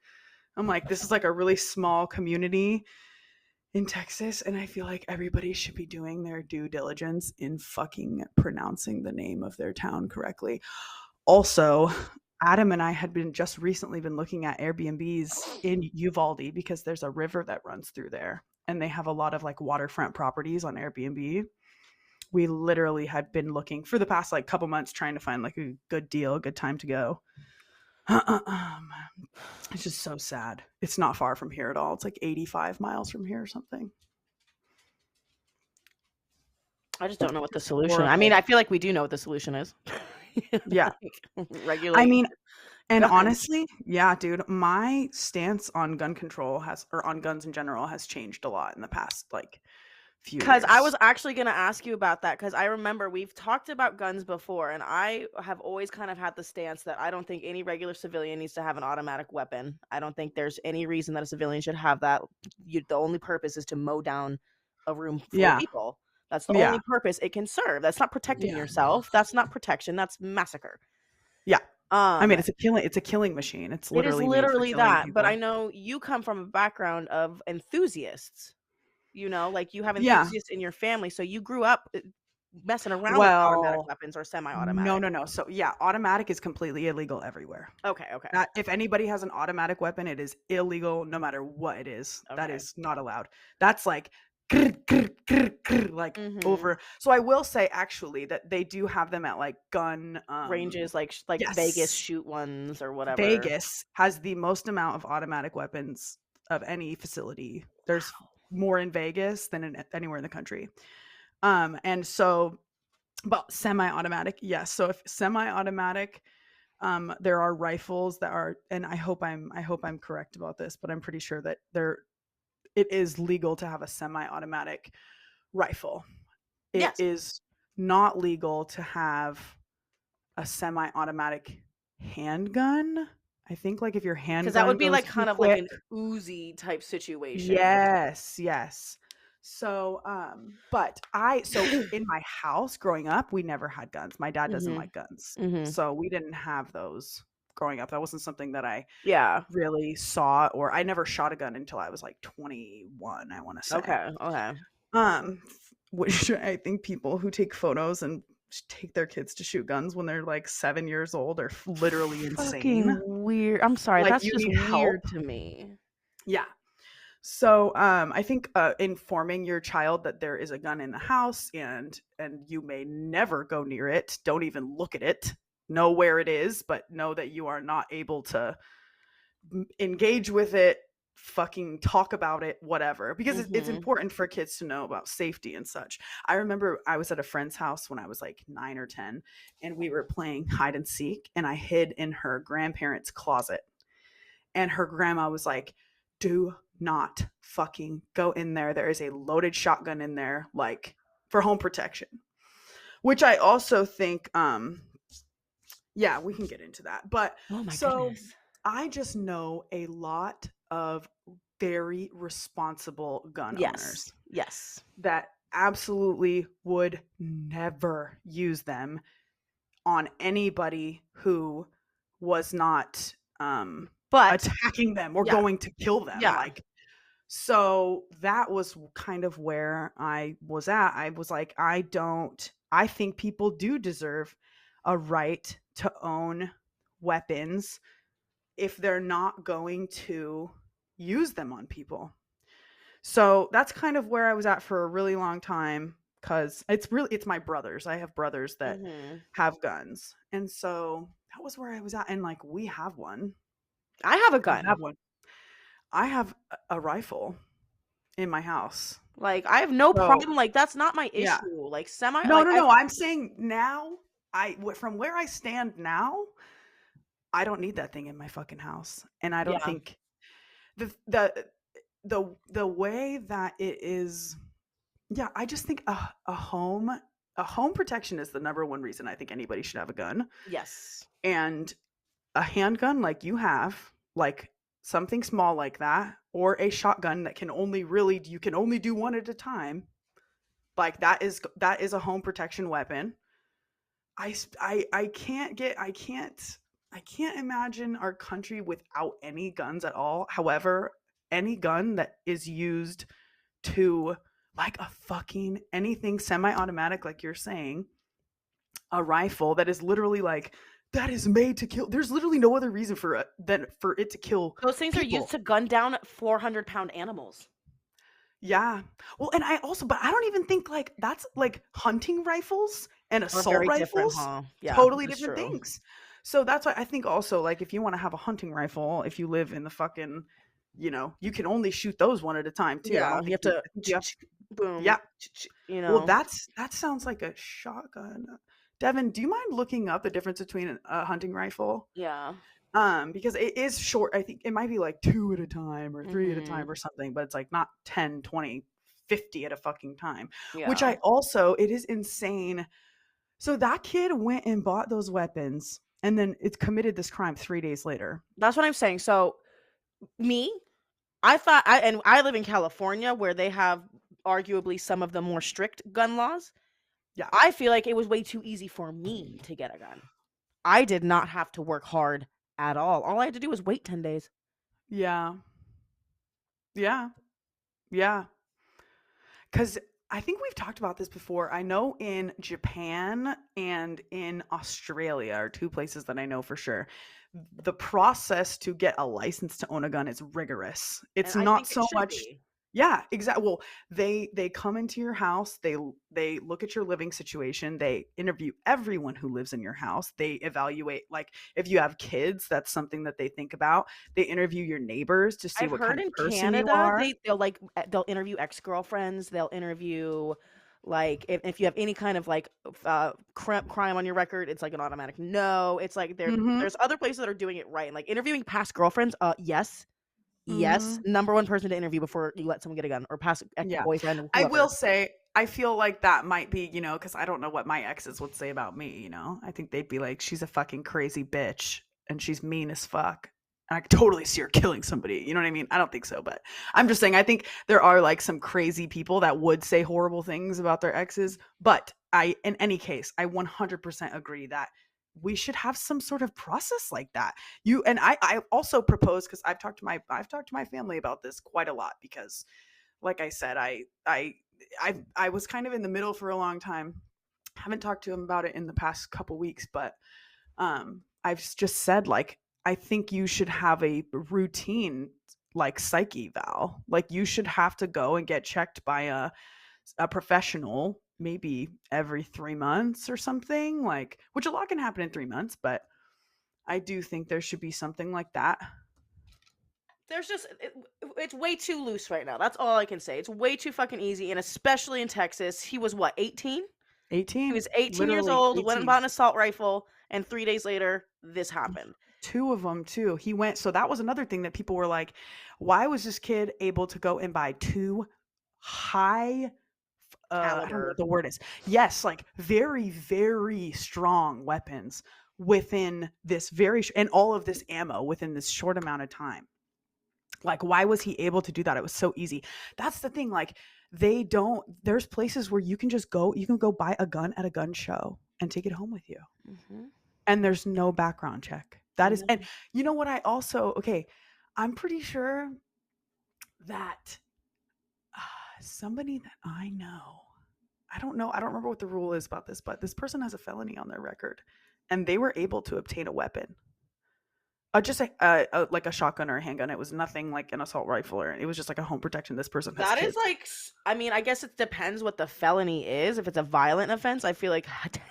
I'm like, this is like a really small community in Texas, and I feel like everybody should be doing their due diligence in fucking pronouncing the name of their town correctly. Also, Adam and I had been just recently been looking at Airbnbs in Uvalde because there's a river that runs through there and they have a lot of like waterfront properties on Airbnb. We literally had been looking for the past like couple months trying to find like a good deal, a good time to go. It's just so sad. It's not far from here at all. It's like 85 miles from here or something. I just don't know what the solution. I Horrible. mean, I feel like we do know what the solution is. Yeah. Regulate. I mean, and guns. honestly, yeah, dude, my stance on gun control or on guns in general has changed a lot in the past like few Because I years. was actually going to ask you about that, because I remember we've talked about guns before, and I have always kind of had the stance that I don't think any regular civilian needs to have an automatic weapon. I don't think there's any reason that a civilian should have that. The only purpose is to mow down a room full of Yeah. people. That's the Yeah. only purpose it can serve. That's not protecting Yeah. yourself. That's not protection. That's massacre. Yeah. I mean, Um, it's a killing machine. It's it is literally made for literally killing that. But people. I know you come from a background of enthusiasts. Like you have Yeah. enthusiasts in your family, so you grew up messing around with automatic Well, weapons or no, semi-automatic. no, no. So yeah, automatic is completely illegal everywhere. Okay. If anybody has an automatic weapon, it is illegal no matter what it is. That Okay. is not allowed. That's like grr, grr, grr, grr, like Mhm. over. So I will say actually that they do have them at like gun Ranges like Vegas yes. shoot ones or whatever. Vegas has the most amount of automatic weapons of any facility. There's more in Vegas than anywhere in the country. And so, but semi-automatic, yes. So if semi-automatic, there are rifles that are, and I hope I'm correct about this, but I'm pretty sure that it is legal to have a semi-automatic rifle. It Yes. is not legal to have a semi-automatic handgun. I think like if your handgun Because that would be goes like too kind of like quick. an Uzi type situation. Yes. So, but so in my house growing up, we never had guns. My dad doesn't Mhm. like guns. Mhm. So we didn't have those growing up. That wasn't something that I Yeah. really saw, or I never shot a gun until I was like 21, I want to say. Okay. Which I think people who take photos and take their kids to shoot guns when they're like 7 years old are literally insane. Fucking weird. I'm sorry. Like That's you just need weird help. to me. Yeah. So I think informing your child that there is a gun in the house and you may never go near it, don't even look at it, know where it is, but know that you are not able to engage with it, fucking talk about it, whatever, because it's Mhm. important for kids to know about safety and such. I remember I was at a friend's house when I was like 9 or 10 and we were playing hide and seek and I hid in her grandparents' closet and her grandma was like, do not fucking go in there. There is a loaded shotgun in there, like for home protection. Which I also think, yeah, we can get into that. But Oh my so goodness. I just know a lot of very responsible gun owners Yes. that absolutely would never use them on anybody who was not But attacking them or yeah. going to kill them. Yeah. Like, so that was kind of where I was at. I was like, I think people do deserve a right to own weapons if they're not going to use them on people. So that's kind of where I was at for a really long time because it's my brothers. I have brothers that Mhm. have guns. And so that was where I was at. And like, we have one. I have a We gun. have one. I have a rifle in my house. Like, I have no So, problem. Like, that's not my yeah. issue. Like, No, no, no. I'm saying now, from where I stand now, I don't need that thing in my fucking house. And I don't yeah. think the way that it is, yeah, I just think a home protection is the number one reason I think anybody should have a gun. Yes. And a handgun like you have, like something small like that, or a shotgun that you can only do one at a time, like that is a home protection weapon. I can't imagine our country without any guns at all. However, any gun that is used to, like, a fucking anything semi-automatic like you're saying, a rifle that is literally like that is made to kill. There's literally no other reason for it than for it to kill Those things are used people. to gun down 400-pound animals. Yeah. Well, and I also, but I don't even think like that's like hunting rifles and Are assault very different, rifles, huh? Yeah, totally that's different true. things. So that's why I think also like if you want to have a hunting rifle, if you live in the fucking, you can only shoot those one at a time too. I Yeah, don't you think have to I think you have boom, yeah. you Well, know? that sounds like a shotgun. Devin, do you mind looking up the difference between a hunting rifle? Yeah. Because it is short. I think it might be like 2 at a time or 3 at a time Mhm. or something, but it's like not 10, 20, 50 at a fucking time, which Yeah. I also it is insane. So that kid went and bought those weapons and then it committed this crime 3 days later. That's what I'm saying. So, me, I live in California where they have arguably some of the more strict gun laws. Yeah. I feel like it was way too easy for me to get a gun. I did not have to work hard at all. All I had to do was wait 10 days. Yeah. Yeah. Yeah. Cuz I think we've talked about this before. I know in Japan and in Australia are two places that I know for sure. The process to get a license to own a gun is rigorous. And It's I not think it so should much. be. Yeah, exactly. Well, they come into your house, they look at your living situation, they interview everyone who lives in your house. They evaluate like if you have kids, that's something that they think about. They interview your neighbors to see I've what kind heard of in person you Canada, are. they'll, like, they'll interview ex-girlfriends, they'll interview, like, if you have any kind of, like, crime on your record, it's, like, an automatic no. It's, like, Mhm. there's other places that are doing it right, and, like, interviewing past girlfriends, yes. Yes, Mhm. number 1 person to interview before you let someone get a gun or past Yeah. ex-boyfriend, I whoever. will say, I feel like that might be, because I don't know what my exes would say about me, I think they'd be like, "She's a fucking crazy bitch, and she's mean as fuck." And I could totally see her killing somebody, you know what I mean? I don't think so, but I'm just saying, I think there are, like, some crazy people that would say horrible things about their exes, but in any case, I 100% agree that we should have some sort of process like that. I also propose because I've talked to my family about this quite a lot because like I said, I was kind of in the middle for a long time. Haven't talked to him about it in the past couple weeks, but I've just said like I think you should have a routine like psyche eval. Like you should have to go and get checked by a professional maybe every 3 months or something like which a lot can happen in 3 months, but I do think there should be something like that. There's just it's way too loose right now. That's all I can say. It's way too fucking easy, and especially in Texas. He was what, 18? He 18, was 18 years literally old, went and 18. bought an assault rifle, and 3 days later, this happened. 2 of them too. He went so that was another thing that people were like, "Why was this kid able to go and buy 2 high I don't know what Caliber. the word is. Yes, like very, very strong weapons within this and all of this ammo within this short amount of time. Like, why was he able to do that? It was so easy. That's the thing. Like, there's places where you can go buy a gun at a gun show and take it home with you. Mhm. And there's no background check. That is, and No. you know what? Okay, I'm pretty sure that somebody that I know, I don't remember what the rule is about this, but this person has a felony on their record and they were able to obtain a weapon. Just like a shotgun or a handgun. It was nothing like an assault rifle or it was just like a home protection. This person has That is kids. like I mean, I guess it depends what the felony is. If it's a violent offense, I feel like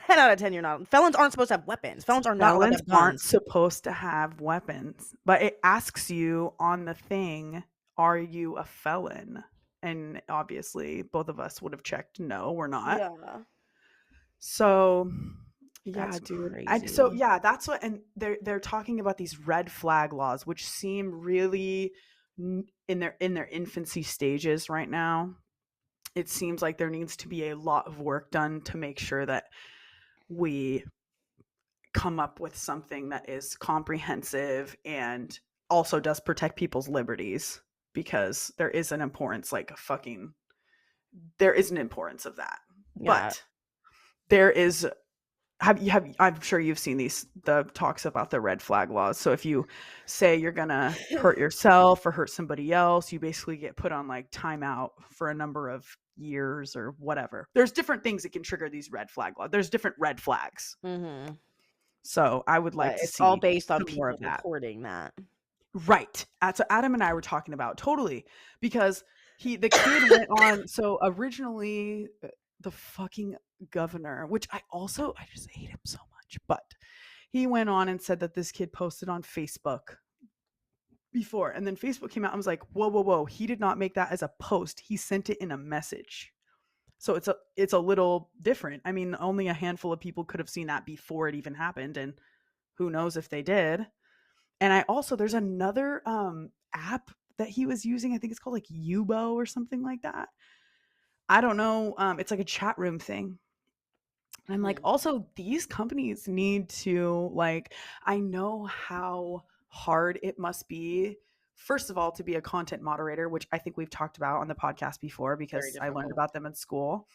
10 out of 10 you're not. Felons aren't supposed to have weapons. Felons are not allowed to Felons have aren't guns. supposed to have weapons, but it asks you on the thing, are you a felon? And obviously, both of us would have checked no, we're not. Yeah. So, yeah, That's dude. crazy. That's what and they're talking about these red flag laws which seem really in their infancy stages right now. It seems like there needs to be a lot of work done to make sure that we come up with something that is comprehensive and also does protect people's liberties because there is an importance of that. Yeah. But there is have I'm sure you've seen the talks about the red flag laws. So if you say you're gonna hurt yourself or hurt somebody else, you basically get put on like timeout for a number of years or whatever. There's different things that can trigger these red flag laws. There's different red flags. Mm-hmm. So I would like But to it's all see based on some more people of that. reporting that. Right. So Adam and I were talking about totally because the kid went on. So originally the fucking governor, which I just hate him so much, but he went on and said that this kid posted on Facebook before, and then Facebook came out and was like, whoa, whoa, whoa. He did not make that as a post. He sent it in a message. So it's a little different. I mean, only a handful of people could have seen that before it even happened, and who knows if they did. And there's another app that he was using. I think it's called like Yubo or something like that. I don't know. It's like a chat room thing. And I'm like, also, these companies need to, like, I know how hard it must be, first of all, to be a content moderator, which I think we've talked about on the podcast before because I learned about them in school.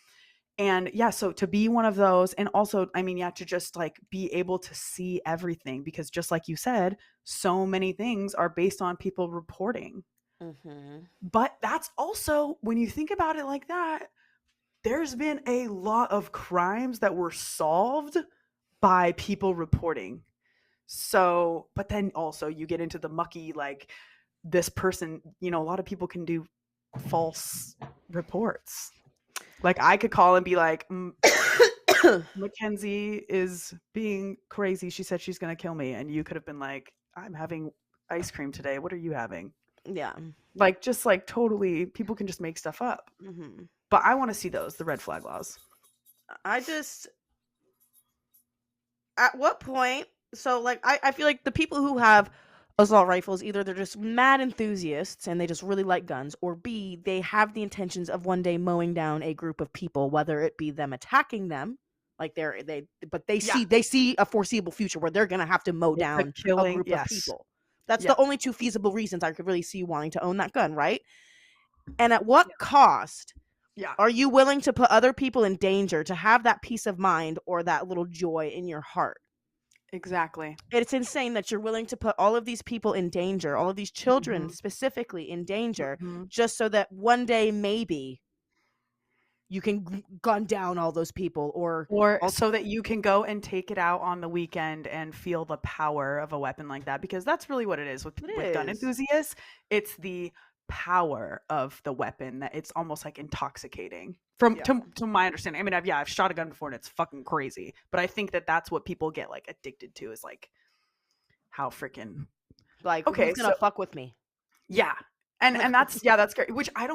And yeah, so to be one of those, and also, I mean, to just like be able to see everything, because just like you said, so many things are based on people reporting. Mm-hmm. But that's also, when you think about it like that, there's been a lot of crimes that were solved by people reporting. So, but then also you get into the mucky, like this person, a lot of people can do false reports. Like I could call and be like, Mackenzie is being crazy. She said she's going to kill me. And you could have been like, I'm having ice cream today. What are you having? Yeah. Like, just like totally, people can just make stuff up. Mm-hmm. But I want to see the red flag laws. At what point? So, like, I feel like the people who have assault rifles, either they're just mad enthusiasts and they just really like guns, or B, they have the intentions of one day mowing down a group of people, whether it be them attacking them, like they see a foreseeable future where they're gonna have to mow down a group of people. That's the only two feasible reasons I could really see wanting to own that gun, right? And at what cost are you willing to put other people in danger to have that peace of mind or that little joy in your heart? Exactly. It's insane that you're willing to put all of these people in danger, all of these children specifically in danger, just so that one day maybe you can gun down all those people, or so that you can go and take it out on the weekend and feel the power of a weapon like that, because that's really what it is with gun enthusiasts. It's the power of the weapon that it's almost like intoxicating to my understanding. I mean, I've shot a gun before and it's fucking crazy, but I think that that's what people get like addicted to, is like how freaking like, okay, who's gonna fuck with me? Yeah. And that's great, which I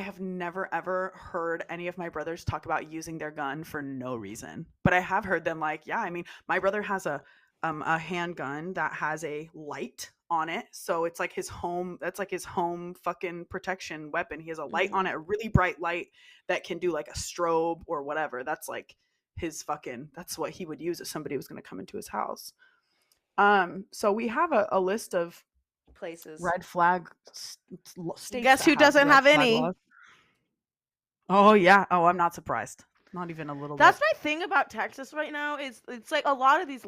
have never ever heard any of my brothers talk about using their gun for no reason, but I have heard them like, I mean, my brother has a handgun that has a light on it, so it's like his home fucking protection weapon. He has a light on it, a really bright light that can do like a strobe or whatever. That's like his that's what he would use if somebody was going to come into his house. So we have a list of places, red flag states. Guess who doesn't have any? Laws. Oh yeah. Oh, I'm not surprised. Not even a little bit. That's my thing about Texas right now. It's like a lot of these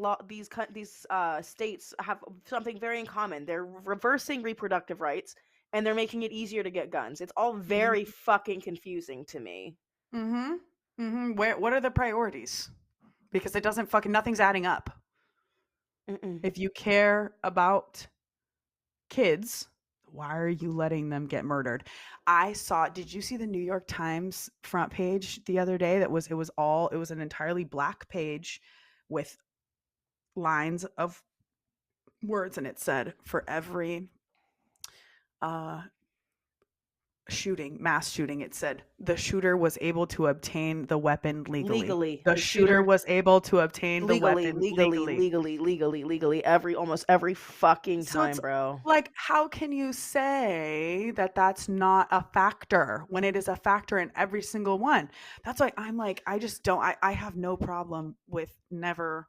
states have something very in common. They're reversing reproductive rights and they're making it easier to get guns. It's all very fucking confusing to me. What are the priorities? Because it doesn't nothing's adding up. If you care about kids, why are you letting them get murdered? Did you see the New York Times front page the other day? It was an entirely black page with lines of words, and it said, for every mass shooting, it said the shooter was able to obtain the weapon legally. The shooter was able to obtain the weapon legally almost every fucking time, bro. Like, how can you say that that's not a factor when it is a factor in every single one? That's why I'm like, I have no problem with never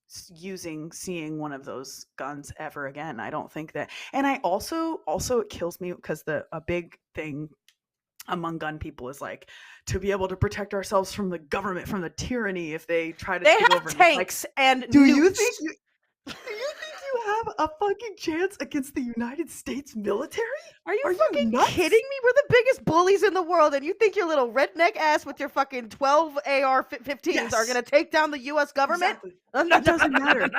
seeing one of those guns ever again. I don't think that. And I also it kills me because a big thing among gun people is like, to be able to protect ourselves from the government, from the tyranny if they try to take over. Tanks and do you think you have a fucking chance against the United States military? Are you Are you fucking nuts? kidding me? We're the biggest bullies in the world, and you think your little redneck ass with your fucking 12 AR-15s are Yes. gonna take down the U.S. government? Exactly. It doesn't matter.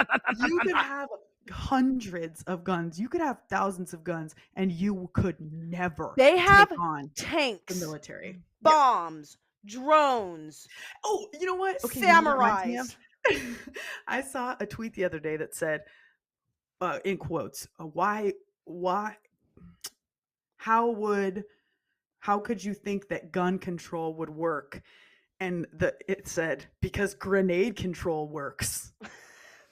You could have hundreds of guns. You could have thousands of guns, and you could never They have take on the tanks, military. Yep. bombs, drones, Oh, you know what? Okay, you know what it reminds me samurais. of? I saw a tweet the other day that said, in quotes, why, how could you think that gun control would work? And it said, because grenade control works.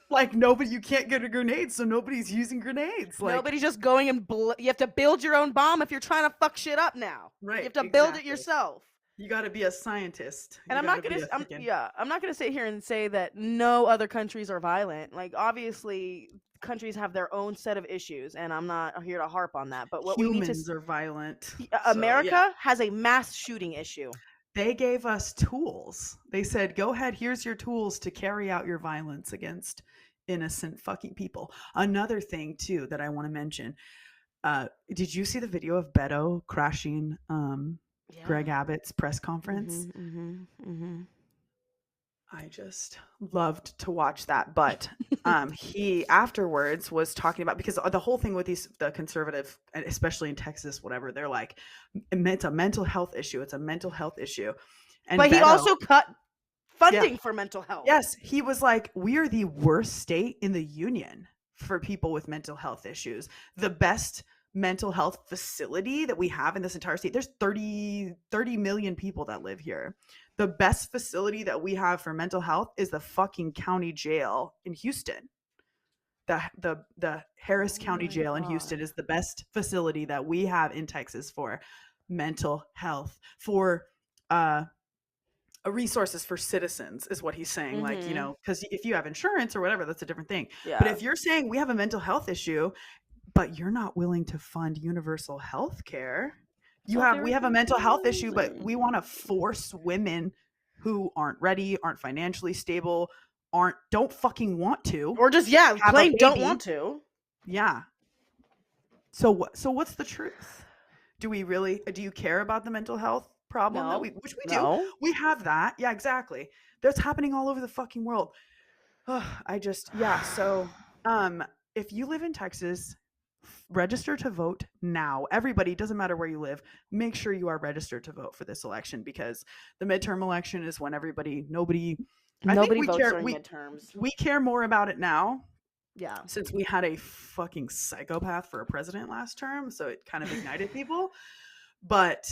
Like, you can't get a grenade, so nobody's using grenades. Like, Nobody's just going and you have to build your own bomb if you're trying to fuck shit up now. right, You have to build it exactly. yourself. You got to be a scientist. And I'm not gonna sit here and say that no other countries are violent. Like, obviously, countries have their own set of issues, and I'm not here to harp on that. But what humans are violent. America So, yeah. has a mass shooting issue. They gave us tools. They said, "Go ahead. Here's your tools to carry out your violence against innocent fucking people." Another thing too that I want to mention. Did you see the video of Beto crashing Greg Abbott's press conference? I just loved to watch that. But he afterwards was talking about, because the whole thing with the conservative, especially in Texas, whatever, they're like, it's a mental health issue. It's a mental health issue. And but Beto, he also cut funding for mental health. Yes, he was like, we are the worst state in the union for people with mental health issues. The best mental health facility that we have in this entire state, there's 30 million people that live here. The best facility that we have for mental health is the fucking county jail in Houston. The Harris County Jail in Houston is the best facility that we have in Texas for mental health, for resources for citizens, is what he's saying. Like, because if you have insurance or whatever, that's a different thing. But if you're saying we have a mental health issue, but you're not willing to fund universal health care, we have a mental health issue, but we want to force women who aren't ready, aren't financially stable, don't fucking want to, or just plain don't want to. Yeah. So what's the truth? Do you care about the mental health problem which we do? We have that. Yeah, exactly. That's happening all over the fucking world. So if you live in Texas, register to vote now. Everybody, doesn't matter where you live, make sure you are registered to vote for this election, because the midterm election is when nobody votes during midterms. We care more about it now. Yeah. Since we had a fucking psychopath for a president last term, so it kind of ignited people. But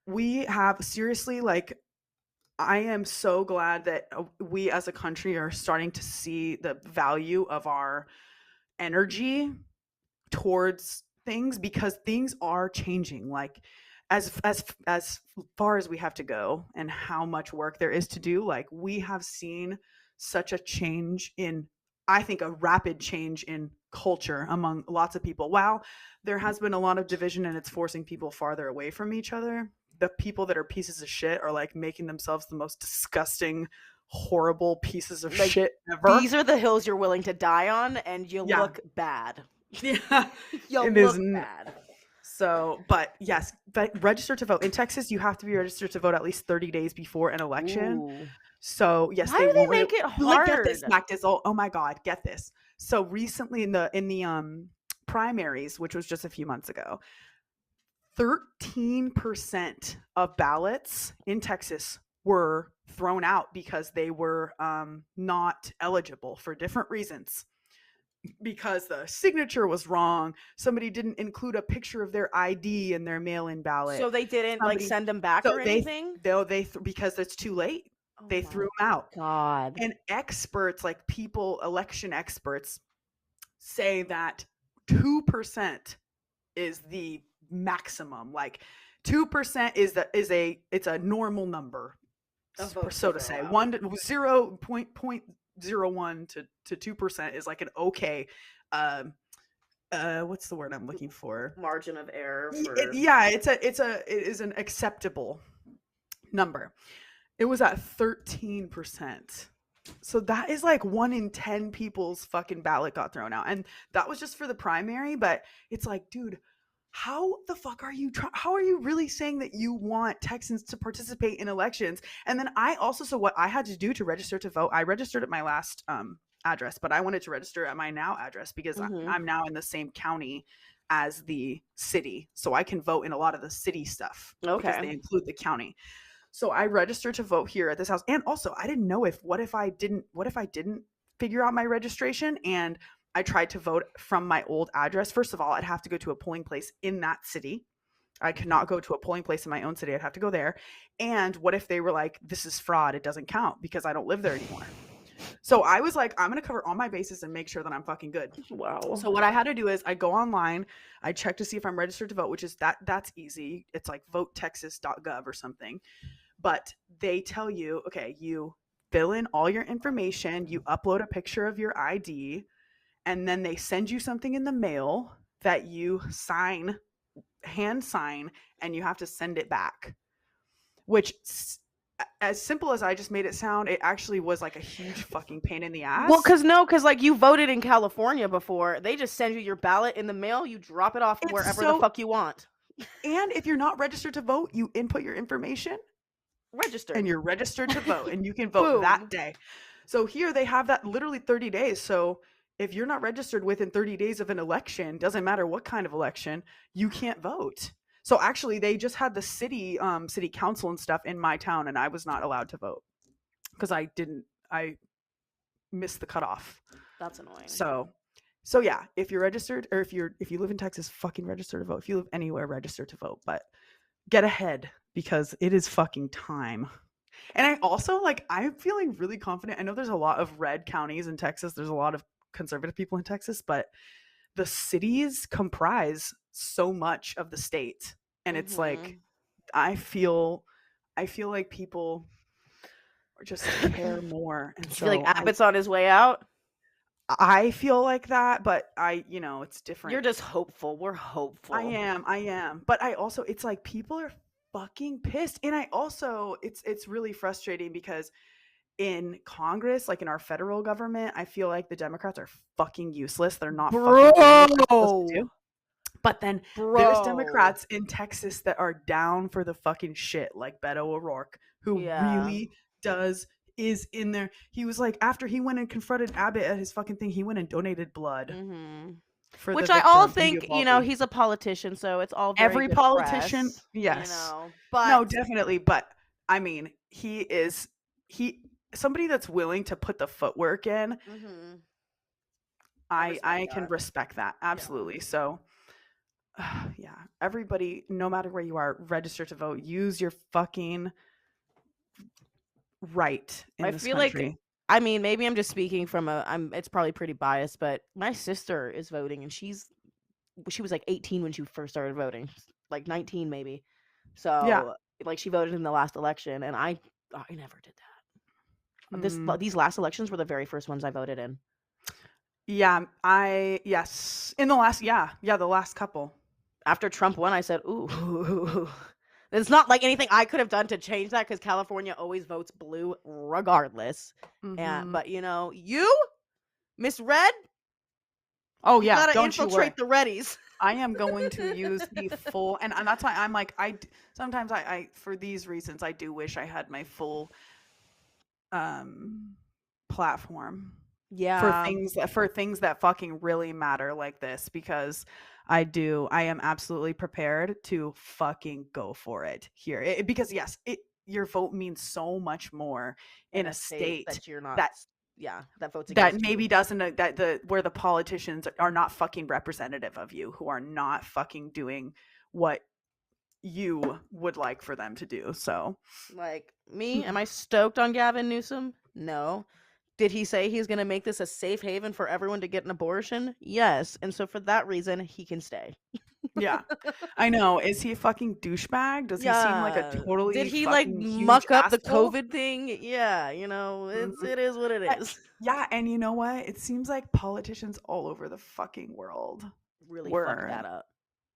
we have, seriously, like, I am so glad that we as a country are starting to see the value of our energy towards things, because things are changing. Like, as far as we have to go and how much work there is to do, like, we have seen such a change I think a rapid change in culture among lots of people. Wow, there has been a lot of division, and it's forcing people farther away from each other. The people that are pieces of shit are like making themselves the most disgusting, horrible pieces of shit ever. These are the hills you're willing to die on, and you look bad. Yeah, you'll look bad. So, but yes, register to vote. In Texas, you have to be registered to vote at least 30 days before an election. Ooh. So yes, why do they make it hard? Get this, Mactis. Oh my God, get this. So recently in the primaries, which was just a few months ago, 13% of ballots in Texas were thrown out because they were not eligible for different reasons. Because the signature was wrong, somebody didn't include a picture of their ID in their mail-in ballot. So they didn't send them back or anything? Because it's too late. They threw them out. God. And experts, like election experts, say that 2% is the maximum. Like 2% it's a normal number, so to say. 0.01 to 2% is like an okay. What's the word I'm looking for? Margin of error. It is an acceptable number. It was at 13%. So that is like 1 in 10 people's fucking ballot got thrown out. And that was just for the primary, but it's like, dude, how the fuck are you how are you really saying that you want Texans to participate in elections? And then I also, so what I had to do to register to vote, I registered at my last address, but I wanted to register at my now address because Mhm. I'm now in the same county as the city. So I can vote in a lot of the city stuff because Okay. they include the county. So I registered to vote here at this house. And also, I didn't know if what if I didn't figure out my registration and I tried to vote from my old address. First of all, I'd have to go to a polling place in that city. I could not go to a polling place in my own city. I'd have to go there. And what if they were like, this is fraud, it doesn't count because I don't live there anymore. So I was like, I'm going to cover all my bases and make sure that I'm fucking good. Wow. So what I had to do is I go online, I check to see if I'm registered to vote, which is that's easy. It's like votetexas.gov or something. But they tell you, okay, you fill in all your information, you upload a picture of your ID, and then they send you something in the mail that you sign, hand sign, and you have to send it back. Which, as simple as I just made it sound, it actually was like a huge fucking pain in the Well, ass. because like you voted in California before, they just send you your ballot in the mail. You drop it off It's wherever the so, fuck you want. and if you're not registered to vote, you input your information and Registered. you're registered to vote and you can vote that Boom. day. So here they have that literally 30 days. So if you're not registered within 30 days of an election, doesn't matter what kind of election, you can't vote. So actually they just had the city council and stuff in my town and I was not allowed to vote because I missed the cutoff. That's annoying. So yeah, if you're registered or if you live in Texas, fucking register to vote. If you live anywhere, register to vote. But get ahead because it is fucking time. And I also like I'm feeling really confident. I know there's a lot of red counties in Texas. There's a lot of conservative people in Texas, but the cities comprise so much of the state. And it's like Mhm. I feel like people just care more. And You feel like so Abbott's on his way out? I feel like that, but it's You're different. just hopeful. We're hopeful. I am. But I also it's like people are fucking pissed. And I also it's really frustrating because in Congress, like in our federal government, I feel like the Democrats are fucking useless. They're not fucking doing what they're supposed to Bro. do. But then there's Bro. Democrats in Texas that are down for the fucking shit, like Beto O'Rourke, who Yeah. really does is in there. He was like after he went and confronted Abbott at his fucking thing, he went and donated blood Mhm. for the Which I all victim in think, Uvalde. he's a politician, so it's all very Every good politician, press, yes. but No, definitely, but I mean, he somebody that's willing to put the footwork in. mhm. I respect I can that. respect that. Yeah. Absolutely. So, yeah, everybody, no matter where you are, register to vote. Use your fucking right in I this feel like country. I mean, maybe I'm just speaking from it's probably pretty biased, but my sister is voting and she was like 18 when she first started voting, like 19 maybe. Yeah. So, like she voted in the last election and I never did that. Mm. These last elections were the very first ones I voted in. Yeah, yes. In the last, yeah, the last couple. After Trump won, I said, "Ooh." It's not like anything I could have done to change that because California always votes blue regardless. And Mhm. but you, Miss Red, Oh you yeah, gotta don't you worry. infiltrate the Reddies. I am going to use the full, and that's why I'm like, sometimes I, for these reasons, I do wish I had my full um platform Yeah, for things that fucking really matter like this because I am absolutely prepared to fucking go for it here. Because yes, your vote means so much more in in a a state state that you're not, that yeah, that votes that against maybe you. doesn't that the where the politicians are not fucking representative of you, who are not fucking doing what you would like for them to do. So Like me, am I stoked on Gavin Newsom? No. Did he say he's going to make this a safe haven for everyone to get an abortion? Yes. And so for that reason, he can stay. yeah, I know. Is he a fucking douchebag? Does he seem like a Yeah. Did totally he like fucking huge muck up the asshole? COVID thing? Yeah, Mhm. it is what it Uh, is. yeah, and you know what? It seems like politicians all over the fucking world Really fucked were. that up.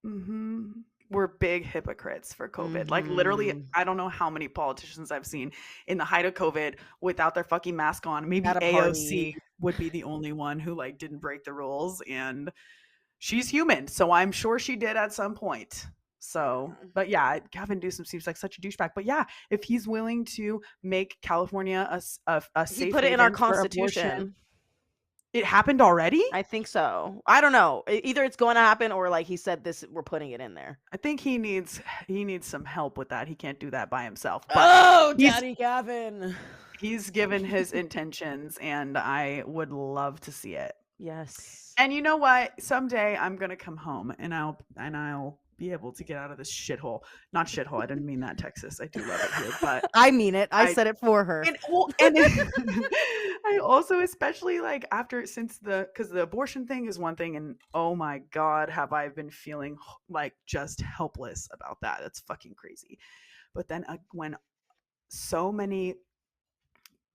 Mhm. were big hypocrites for COVID. Like literally, Mhm. I don't know how many politicians I've seen in the height of COVID without their fucking mask on. Maybe At a AOC party. would be the only one who like didn't break the rules, and she's human, so I'm sure she did at some point. So, Mhm. but yeah, Gavin Newsom seems like such a douchebag. But yeah, if he's willing to make California a He safe put it in our haven for abortion, constitution. it happened already? I think so. I don't know. Either it's going to happen or like he said this we're putting it in there. I think he needs some help with that. He can't do that by himself. But Oh, he's Daddy Gavin. he's given his intentions, and I would love to see it. Yes. And you know what? Someday I'm gonna come home, and I'll be able to get out of this shithole. Not shithole. I didn't mean that, Texas. I do love it here, but I mean it. I I said it for her. and well, and I also especially like after since because the abortion thing is one thing, and oh my god, have I been feeling like just helpless about that. That's fucking crazy. But then when so many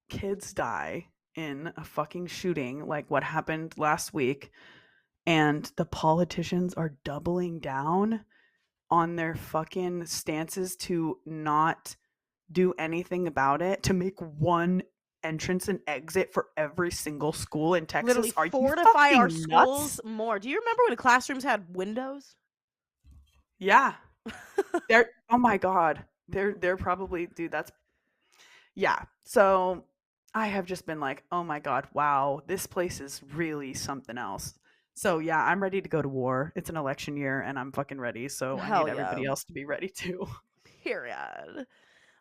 kids die in a fucking shooting like what happened last week, and the politicians are doubling down on their fucking stances to not do anything about it, to make one entrance and exit for every single school in Texas. Literally Are you fortify our fucking schools nuts? more. Do you remember when the classrooms had windows? Yeah. They're oh my god. They're probably dude, that's yeah. So I have just been like, "Oh my god, wow. This place is really something else." So yeah, I'm ready to go to war. It's an election year and I'm fucking ready. So I Hell need yeah. everybody else to be ready too. Period.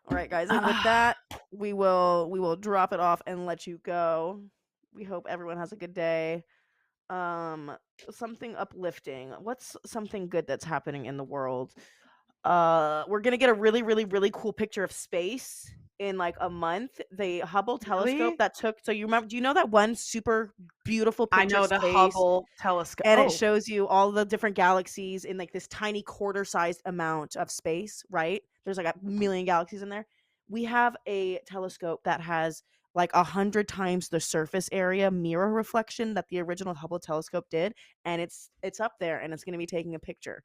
All right, guys. And with that, we will drop it off and let you go. We hope everyone has a good day. Something uplifting. What's something good that's happening in the world? We're gonna get a really, really, really cool picture of space in like a month. The Hubble telescope Really? that took. So you remember? Do you know that one super beautiful I picture of know the space? Hubble telescope. And it Oh, shows you all the different galaxies in like this tiny quarter-sized amount of space, right? There's like a million galaxies in there. We have a telescope that has like 100 times the surface area mirror reflection that the original Hubble telescope did, and it's up there and it's going to be taking a picture.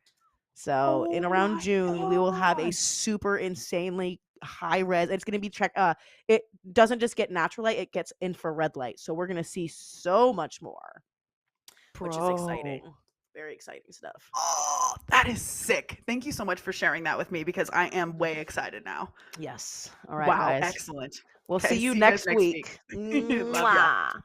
So in oh around my June, we will have a god. super insanely high res. It's going to be it doesn't just get natural light; it gets infrared light. So we're going to see so much more, which is Bro. exciting. Very exciting stuff. Oh, that is sick. Thank you so much for sharing that with me because I am way excited now. Yes. All right, Wow, guys. excellent. We'll see Okay, you see you guys next next week. week. Love ya. Mwah.